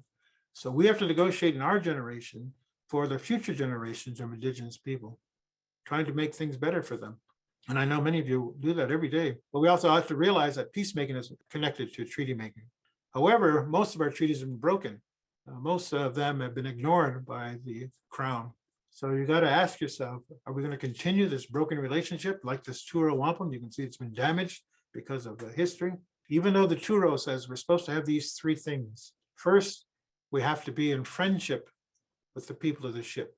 B: So we have to negotiate in our generation for the future generations of Indigenous people, trying to make things better for them. And I know many of you do that every day, but we also have to realize that peacemaking is connected to treaty making. However, most of our treaties have been broken. Most of them have been ignored by the Crown. So you got to ask yourself, are we going to continue this broken relationship like this Turo wampum? You can see it's been damaged because of the history. Even though the Turo says we're supposed to have these three things. First, we have to be in friendship with the people of the ship.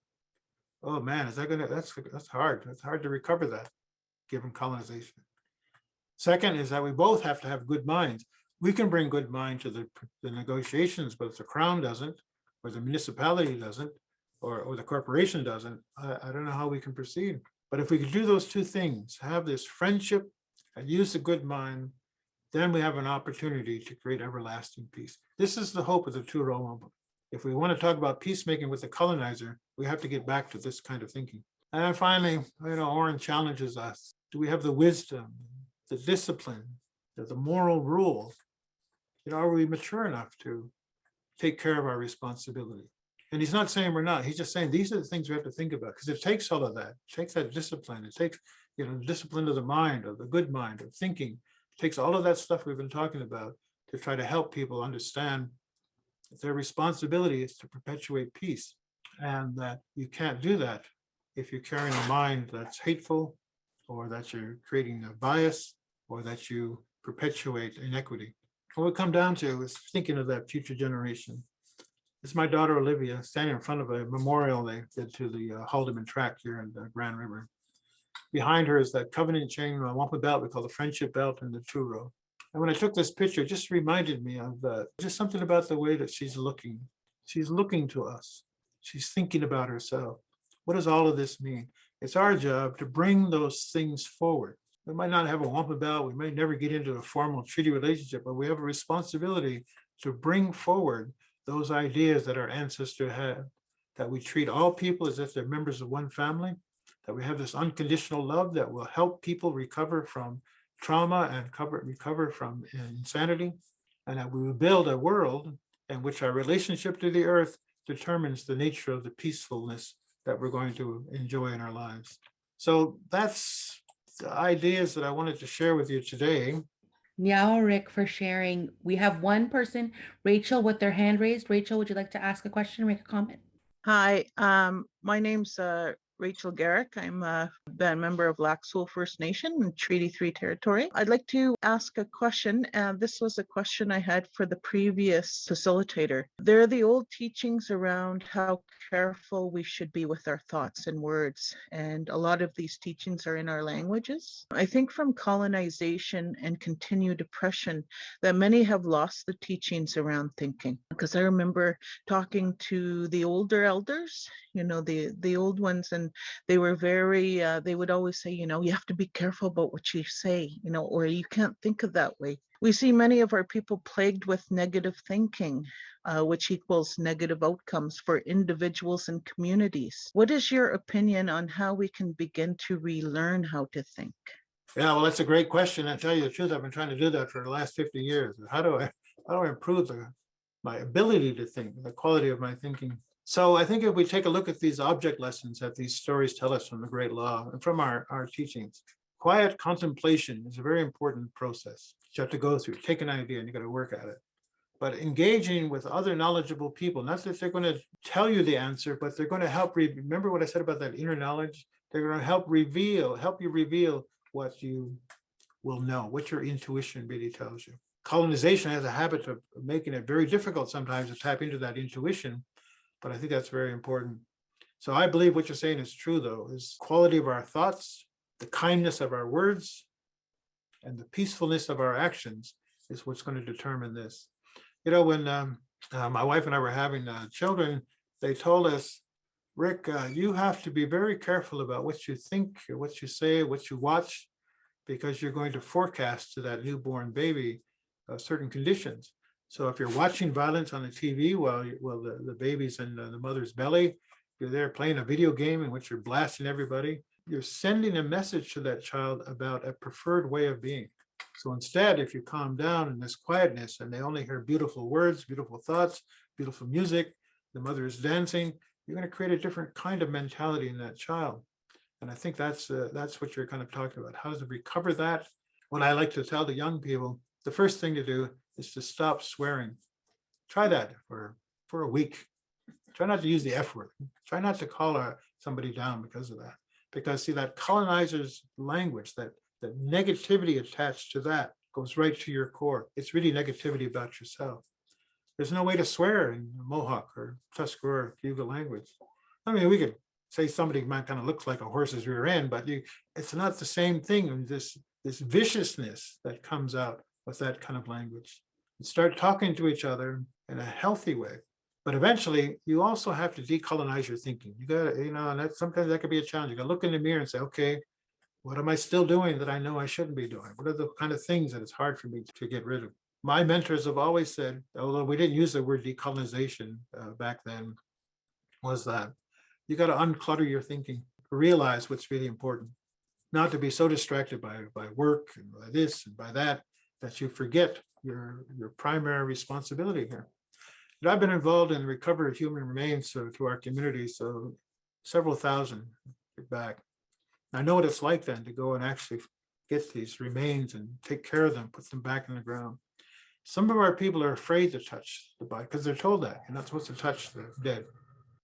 B: Oh man, is that gonna, that's hard. It's hard to recover that given colonization. Second is that we both have to have good minds. We can bring good mind to the negotiations, but if the Crown doesn't, or the municipality doesn't, or the corporation doesn't, I don't know how we can proceed. But if we could do those two things, have this friendship and use the good mind, then we have an opportunity to create everlasting peace. This is the hope of the Turo wampum. If we want to talk about peacemaking with the colonizer, we have to get back to this kind of thinking. And finally, Orrin challenges us. Do we have the wisdom, the discipline, the moral rules? Are we mature enough to take care of our responsibility? And he's not saying we're not. He's just saying these are the things we have to think about, because it takes all of that. It takes that discipline. It takes, the discipline of the mind, of the good mind, of thinking. It takes all of that stuff we've been talking about to try to help people understand their responsibility is to perpetuate peace, and that you can't do that if you're carrying a mind that's hateful, or that you're creating a bias, or that you perpetuate inequity. What we come down to is thinking of that future generation. It's my daughter Olivia standing in front of a memorial they did to the Haldeman track here in the Grand River. Behind her is that covenant chain wampum belt we call the friendship belt and the Turo. And when I took this picture, it just reminded me of just something about the way that she's looking. She's looking to us. She's thinking about herself. What does all of this mean? It's our job to bring those things forward. We might not have a wampum belt. We may never get into a formal treaty relationship, but we have a responsibility to bring forward those ideas that our ancestors had, that we treat all people as if they're members of one family, that we have this unconditional love that will help people recover from trauma and recover from insanity, and that we will build a world in which our relationship to the earth determines the nature of the peacefulness that we're going to enjoy in our lives. So that's the ideas that I wanted to share with you today.
A: Meow, Rick, for sharing. We have one person, Rachel, with their hand raised. Rachel, would you like to ask a question or make a comment?
C: Hi, my name's Rachel Garrick. I'm a band member of Lac Seul First Nation in Treaty 3 territory. I'd like to ask a question. This was a question I had for the previous facilitator. There are the old teachings around how careful we should be with our thoughts and words, and a lot of these teachings are in our languages. I think from colonization and continued oppression that many have lost the teachings around thinking. Because I remember talking to the older elders, the old ones, and they were very, they would always say, you have to be careful about what you say, or you can't think of that way. We see many of our people plagued with negative thinking, which equals negative outcomes for individuals and communities. What is your opinion on how we can begin to relearn how to think?
B: Yeah, well, that's a great question. I tell you the truth, I've been trying to do that for the last 50 years. How do I improve my ability to think, the quality of my thinking? So I think if we take a look at these object lessons that these stories tell us from the great law and from our teachings, quiet contemplation is a very important process you have to go through. Take an idea and you got to work at it. But engaging with other knowledgeable people, not that they're going to tell you the answer, but they're going to help. Remember what I said about that inner knowledge? They're going to help you reveal what you will know, what your intuition really tells you. Colonization has a habit of making it very difficult sometimes to tap into that intuition, but I think that's very important. So I believe what you're saying is true, though, is quality of our thoughts, the kindness of our words, and the peacefulness of our actions is what's going to determine this. When my wife and I were having children, they told us, Rick, you have to be very careful about what you think, what you say, what you watch, because you're going to forecast to that newborn baby certain conditions. So if you're watching violence on the TV while the baby's in the mother's belly, you're there playing a video game in which you're blasting everybody, you're sending a message to that child about a preferred way of being. So instead, if you calm down in this quietness and they only hear beautiful words, beautiful thoughts, beautiful music, the mother is dancing, you're going to create a different kind of mentality in that child. And I think that's what you're kind of talking about. How to recover that? What I like to tell the young people, the first thing to do is to stop swearing. Try that for a week. Try not to use the F word. Try not to call somebody down because of that. Because see, that colonizer's language, that negativity attached to that goes right to your core. It's really negativity about yourself. There's no way to swear in Mohawk or Tuscarora or Cayuga language. I mean, we could say somebody might kind of looks like a horse's rear end, but it's not the same thing. I mean, this viciousness that comes out with that kind of language. And start talking to each other in a healthy way. But eventually, you also have to decolonize your thinking. You got to, and sometimes that could be a challenge. You got to look in the mirror and say, okay, what am I still doing that I know I shouldn't be doing? What are the kind of things that it's hard for me to get rid of? My mentors have always said, although we didn't use the word decolonization back then, was that you got to unclutter your thinking, realize what's really important, not to be so distracted by work and by this and by that, that you forget your primary responsibility here. And I've been involved in the recovery of human remains through our community, so several thousand back. I know what it's like then to go and actually get these remains and take care of them, put them back in the ground. Some of our people are afraid to touch the body because they're told that you're not supposed to touch the dead.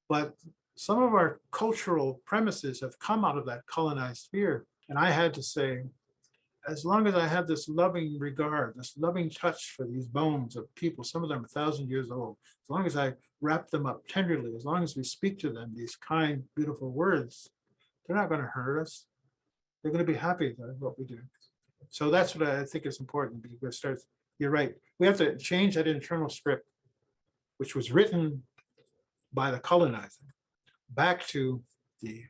B: But some of our cultural premises have come out of that colonized fear. And I had to say, as long as I have this loving regard, this loving touch for these bones of people, some of them 1,000 years old, as long as I wrap them up tenderly, as long as we speak to them these kind, beautiful words, they're not going to hurt us. They're going to be happy with what we do. So that's what I think is important. Because you're right. We have to change that internal script, which was written by the colonizer, back to the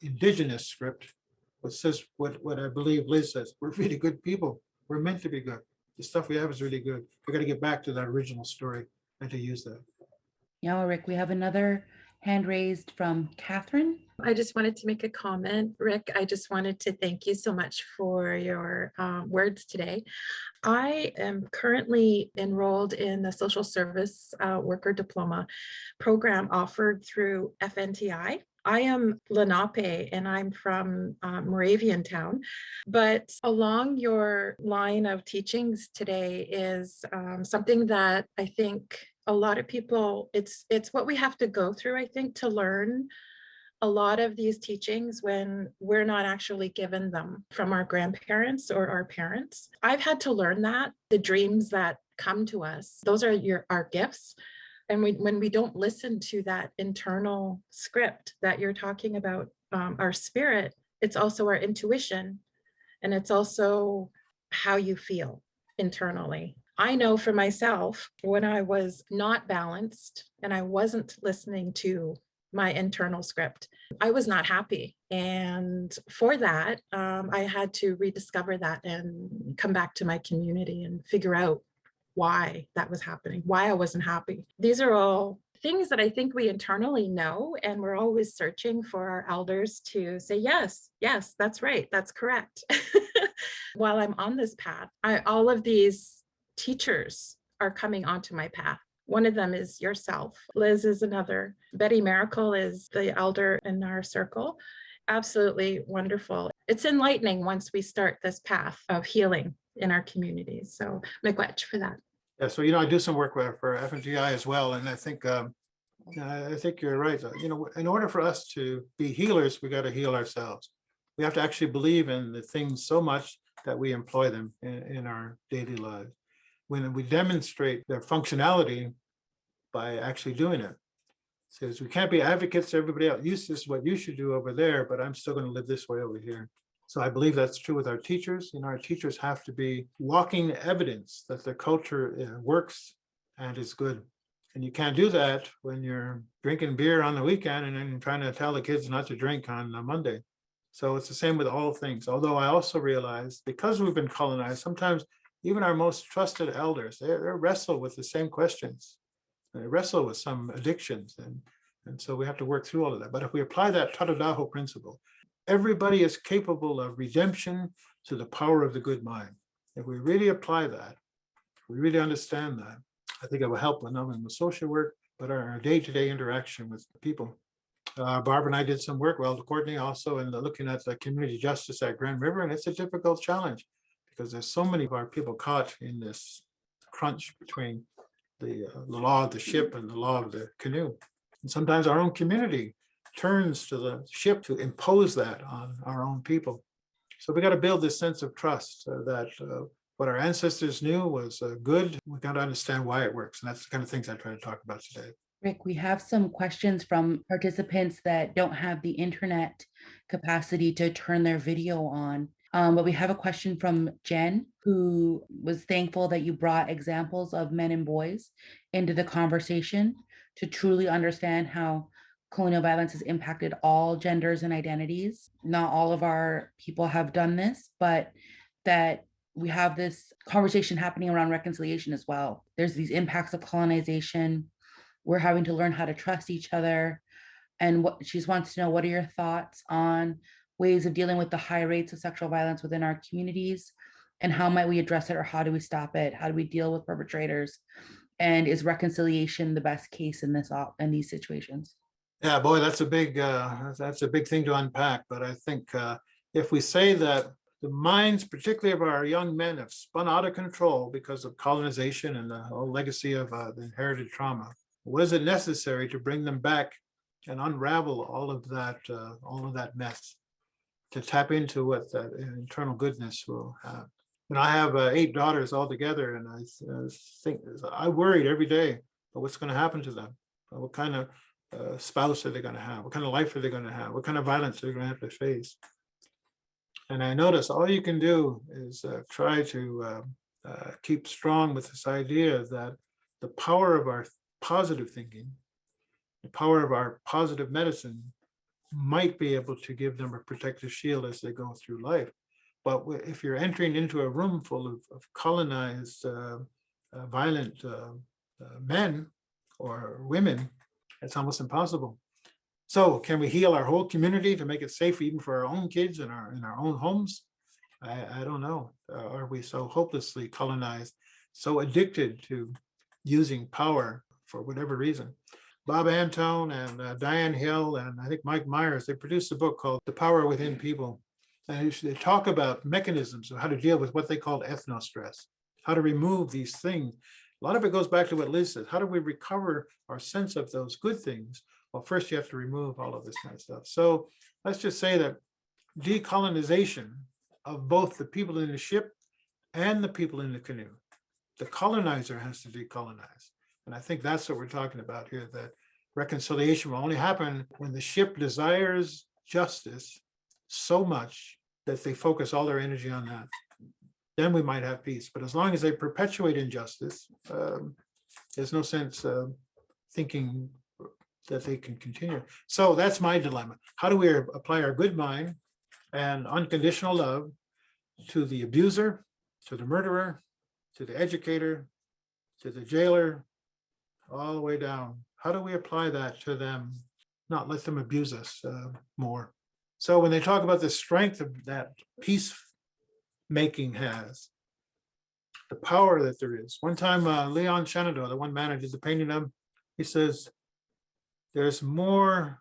B: indigenous script, which says what I believe Liz says. We're really good people. We're meant to be good. The stuff we have is really good. We got to get back to that original story and to use that.
A: Yeah, Rick, we have another hand raised from Catherine.
D: I just wanted to make a comment, Rick. I just wanted to thank you so much for your words today. I am currently enrolled in the social service worker diploma program offered through FNTI. I am Lenape and I'm from Moravian Town, but along your line of teachings today is something that I think a lot of people, it's what we have to go through, I think, to learn a lot of these teachings when we're not actually given them from our grandparents or our parents. I've had to learn that the dreams that come to us, those are our gifts. And when we don't listen to that internal script that you're talking about, our spirit, it's also our intuition, and it's also how you feel internally. I know for myself, when I was not balanced and I wasn't listening to my internal script, I was not happy. And for that, I had to rediscover that and come back to my community and figure out why that was happening, why I wasn't happy. These are all things that I think we internally know, and we're always searching for our elders to say, yes, yes, that's right, that's correct. While I'm on this path, all of these teachers are coming onto my path. One of them is yourself. Liz is another. Betty Miracle is the elder in our circle. Absolutely wonderful. It's enlightening once we start this path of healing in our communities. So miigwech for that.
B: Yeah, so I do some work for FNTI as well, and I think you're right. In order for us to be healers, we got to heal ourselves. We have to actually believe in the things so much that we employ them in our daily lives. When we demonstrate their functionality by actually doing it, says we can't be advocates to everybody else. This is what you should do over there, but I'm still going to live this way over here. So I believe that's true with our teachers. Our teachers have to be walking evidence that their culture works and is good. And you can't do that when you're drinking beer on the weekend and then trying to tell the kids not to drink on a Monday. So it's the same with all things. Although I also realize, because we've been colonized, sometimes even our most trusted elders, they wrestle with the same questions. They wrestle with some addictions. And so we have to work through all of that. But if we apply that Tadadaho principle, everybody is capable of redemption to the power of the good mind. If we really apply that, if we really understand that, I think it will help not only in the social work, but our day-to-day interaction with people. Barbara and I did some work, Courtney also, in looking at the community justice at Grand River, and it's a difficult challenge because there's so many of our people caught in this crunch between the law of the ship and the law of the canoe. And sometimes our own community turns to the ship to impose that on our own people. So we got to build this sense of trust that what our ancestors knew was good. We got to understand why it works. And that's the kind of things I try to talk about today.
A: Rick, we have some questions from participants that don't have the internet capacity to turn their video on. But we have a question from Jen, who was thankful that you brought examples of men and boys into the conversation to truly understand how colonial violence has impacted all genders and identities. Not all of our people have done this, but that we have this conversation happening around reconciliation as well. There's these impacts of colonization. We're having to learn how to trust each other. And what she wants to know, what are your thoughts on ways of dealing with the high rates of sexual violence within our communities? And how might we address it, or how do we stop it? How do we deal with perpetrators? And is reconciliation the best case in these situations?
B: Yeah, boy, that's a big thing to unpack. But I think if we say that the minds, particularly of our young men, have spun out of control because of colonization and the whole legacy of the inherited trauma, was it necessary to bring them back and unravel all of that mess, to tap into what that internal goodness will have? And I have 8 daughters altogether, and I worried every day about what's going to happen to them. What kind of spouse are they going to have? What kind of life are they going to have? What kind of violence are they going to have to face? And I notice all you can do is try to keep strong with this idea that the power of our positive thinking, the power of our positive medicine might be able to give them a protective shield as they go through life. But if you're entering into a room full of colonized, violent men or women, it's almost impossible. So can we heal our whole community to make it safe even for our own kids in our own homes? I don't know. Are we so hopelessly colonized, so addicted to using power for whatever reason? Bob Antone and Diane Hill and I think Mike Myers, they produced a book called The Power Within People. And they talk about mechanisms of how to deal with what they call ethnostress, how to remove these things. A lot of it goes back to what Liz said. How do we recover our sense of those good things Well, first you have to remove all of this kind of stuff. So let's just say that decolonization of both the people in the ship and the people in the canoe. The colonizer has to decolonize. And I think that's what we're talking about here, that reconciliation will only happen when the ship desires justice so much that they focus all their energy on that. Then we might have peace. But as long as they perpetuate injustice, there's no sense thinking that they can continue. So that's my dilemma. How do we apply our good mind and unconditional love to the abuser, to the murderer, to the educator, to the jailer, all the way down? How do we apply that to them, not let them abuse us more? So when they talk about the strength of that peacemaking has, the power that there is. One time, Leon Shenandoah, the one man I did the painting of, he says, there's more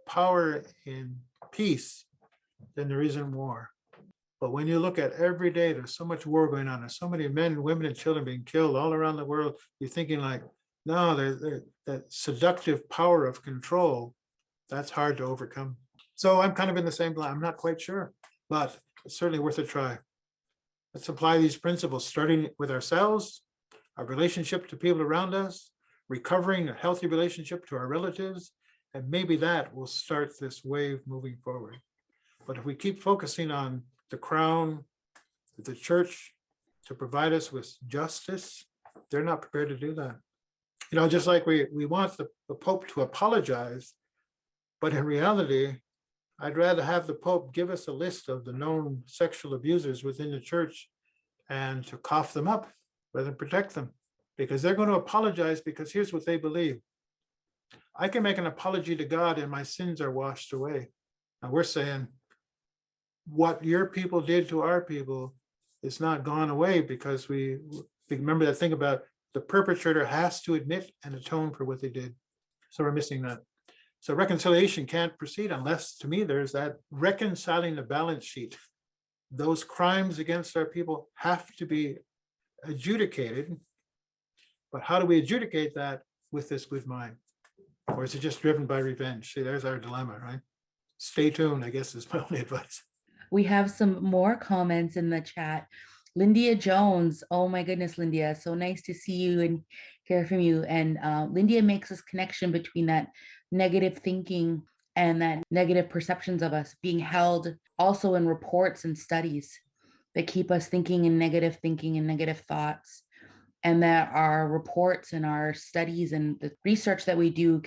B: power in peace than there is in war. But when you look at every day, there's so much war going on. There's so many men, women, and children being killed all around the world. You're thinking like, no, that seductive power of control, that's hard to overcome. So I'm kind of in the same line. I'm not quite sure, but it's certainly worth a try. Let's apply these principles, starting with ourselves, our relationship to people around us, recovering a healthy relationship to our relatives, and maybe that will start this wave moving forward. But if we keep focusing on the crown, the church, to provide us with justice, they're not prepared to do that. You know, just like we want the Pope to apologize, but in reality, I'd rather have the Pope give us a list of the known sexual abusers within the church and to cough them up rather than protect them, because they're going to apologize, because here's what they believe. I can make an apology to God and my sins are washed away. And we're saying what your people did to our people is not gone away, because we remember that thing about the perpetrator has to admit and atone for what they did. So we're missing that. So reconciliation can't proceed unless, to me, there's that reconciling the balance sheet. Those crimes against our people have to be adjudicated. But how do we adjudicate that with this good mind? Or is it just driven by revenge? See, there's our dilemma, right? Stay tuned, I guess, is my only advice.
A: We have some more comments in the chat. Lindia Jones, oh my goodness, Lindia, so nice to see you and hear from you. And Lindia makes this connection between that negative thinking and that negative perceptions of us being held also in reports and studies that keep us thinking and negative thoughts. And that our reports and our studies and the research that we do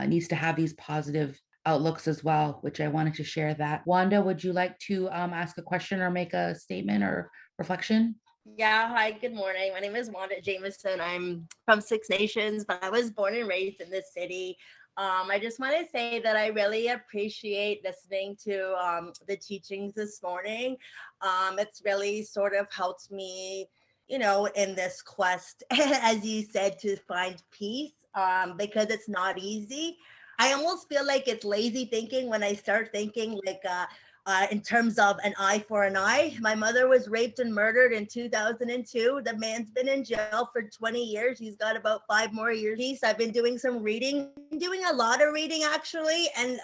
A: needs to have these positive outlooks as well, which I wanted to share that. Wanda, would you like to ask a question or make a statement or reflection?
E: Yeah, hi, good morning. My name is Wanda Jameson. I'm from Six Nations, but I was born and raised in this city. I just want to say that I really appreciate listening to the teachings this morning. It's really sort of helped me, you know, in this quest, as you said, to find peace, because it's not easy. I almost feel like it's lazy thinking when I start thinking like in terms of an eye for an eye. My mother was raped and murdered in 2002. The man's been in jail for 20 years. He's got about 5 more years. I've been doing some reading, doing a lot of reading actually. And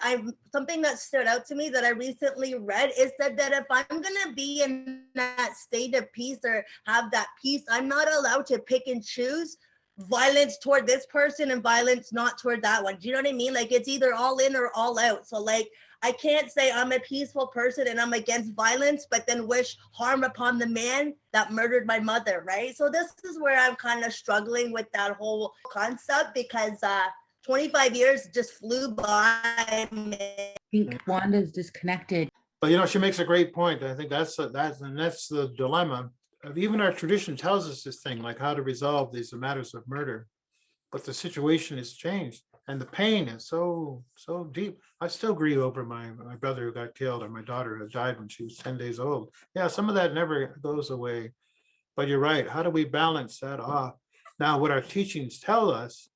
E: something that stood out to me that I recently read is that if I'm going to be in that state of peace or have that peace, I'm not allowed to pick and choose violence toward this person and violence not toward that one. Do you know what I mean? Like it's either all in or all out. So like I can't say I'm a peaceful person and I'm against violence, but then wish harm upon the man that murdered my mother, right? So this is where I'm kind of struggling with that whole concept, because 25 years just flew by.
A: I think Wanda's disconnected.
B: But you know, she makes a great point. I think that's the dilemma. Even our tradition tells us this thing, like how to resolve these matters of murder, but the situation has changed and the pain is so deep. I still grieve over my brother who got killed, or my daughter who died when she was 10 days old. Yeah, some of that never goes away. But you're right. How do we balance that off? Now, what our teachings tell us,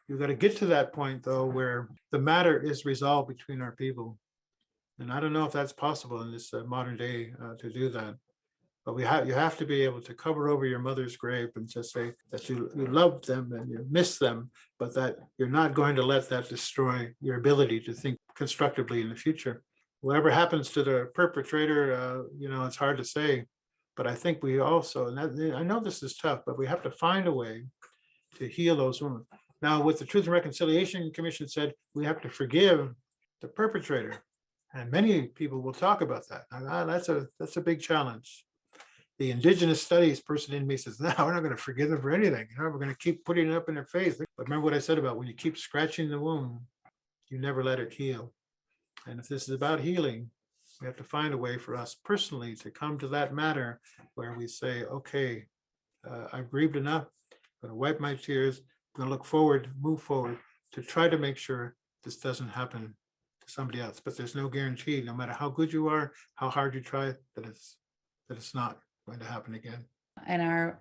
B: you've got to get to that point, though, where the matter is resolved between our people. And I don't know if that's possible in this modern day to do that. But you have to be able to cover over your mother's grave and just say that you love them and you miss them, but that you're not going to let that destroy your ability to think constructively in the future. Whatever happens to the perpetrator, it's hard to say. But I think we also, and I know this is tough, but we have to find a way to heal those wounds. Now, what the Truth and Reconciliation Commission said, we have to forgive the perpetrator. And many people will talk about that. That's a big challenge. The Indigenous studies person in me says, no, we're not going to forgive them for anything. We're going to keep putting it up in their face. But remember what I said about when you keep scratching the wound, you never let it heal. And if this is about healing, we have to find a way for us personally to come to that matter where we say, okay, I've grieved enough. I'm going to wipe my tears. I'm going to look forward, move forward to try to make sure this doesn't happen to somebody else. But there's no guarantee, no matter how good you are, how hard you try, that it's not going to happen again.
A: And our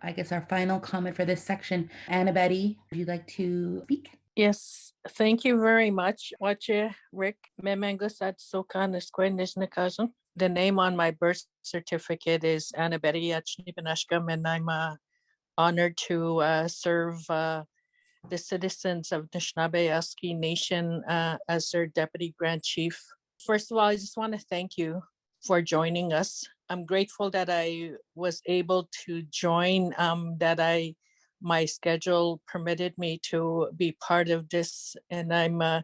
A: final comment for this section, Anna Betty, would you like to speak?
F: Yes, thank you very much. Wache Rick Memengus at Sokan Esquendishnakajan. The name on my birth certificate is Anna Betty at Shnipanashkam, and I'm honored to serve the citizens of Anishinaabe Aski Nation as their Deputy Grand Chief. First of all, I just want to thank you for joining us. I'm grateful that I was able to join, my schedule permitted me to be part of this, and I'm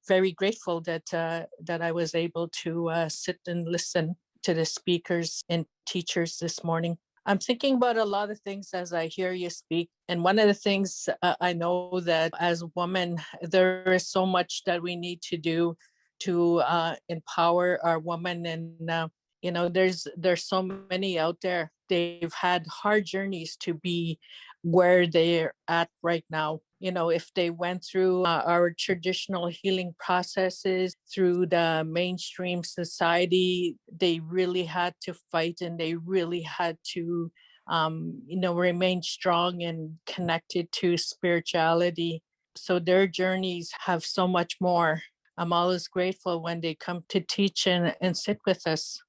F: very grateful that I was able to sit and listen to the speakers and teachers this morning. I'm thinking about a lot of things as I hear you speak. And one of the things I know that as women, there is so much that we need to do to empower our women. And, there's so many out there. They've had hard journeys to be where they're at right now. If they went through our traditional healing processes through the mainstream society, they really had to fight and they really had to, remain strong and connected to spirituality. So their journeys have so much more. I'm always grateful when they come to teach and sit with us.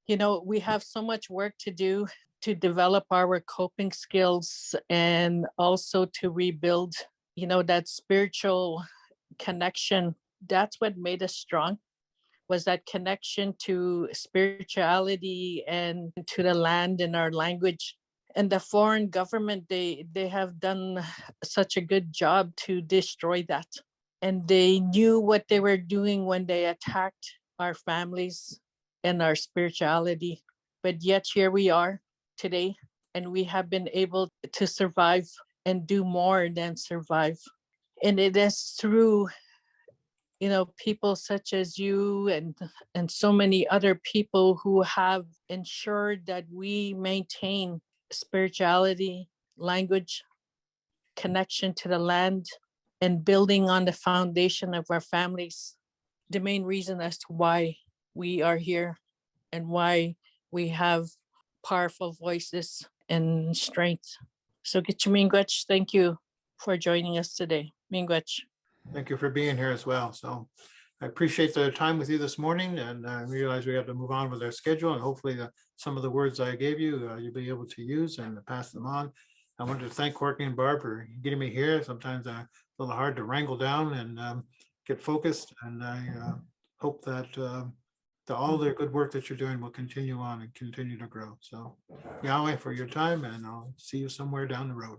F: We have so much work to do to develop our coping skills and also to rebuild that spiritual connection. That's what made us strong, was that connection to spirituality and to the land and our language. And the foreign government, they have done such a good job to destroy that. And they knew what they were doing when they attacked our families and our spirituality. But yet here we are today, and we have been able to survive and do more than survive. And it is through, people such as you and so many other people who have ensured that we maintain spirituality, language, connection to the land, and building on the foundation of our families. The main reason as to why we are here and why we have powerful voices and strength. So Gitchumingwech, thank you for joining us today. Mingwech.
B: Thank you for being here as well. So I appreciate the time with you this morning, and I realize we have to move on with our schedule, and hopefully some of the words I gave you, you'll be able to use and pass them on. I wanted to thank Courtney and Barb for getting me here. Sometimes a little hard to wrangle down and get focused, and I hope that all the good work that you're doing will continue on and continue to grow. So Yahweh for your time, and I'll see you somewhere down the road.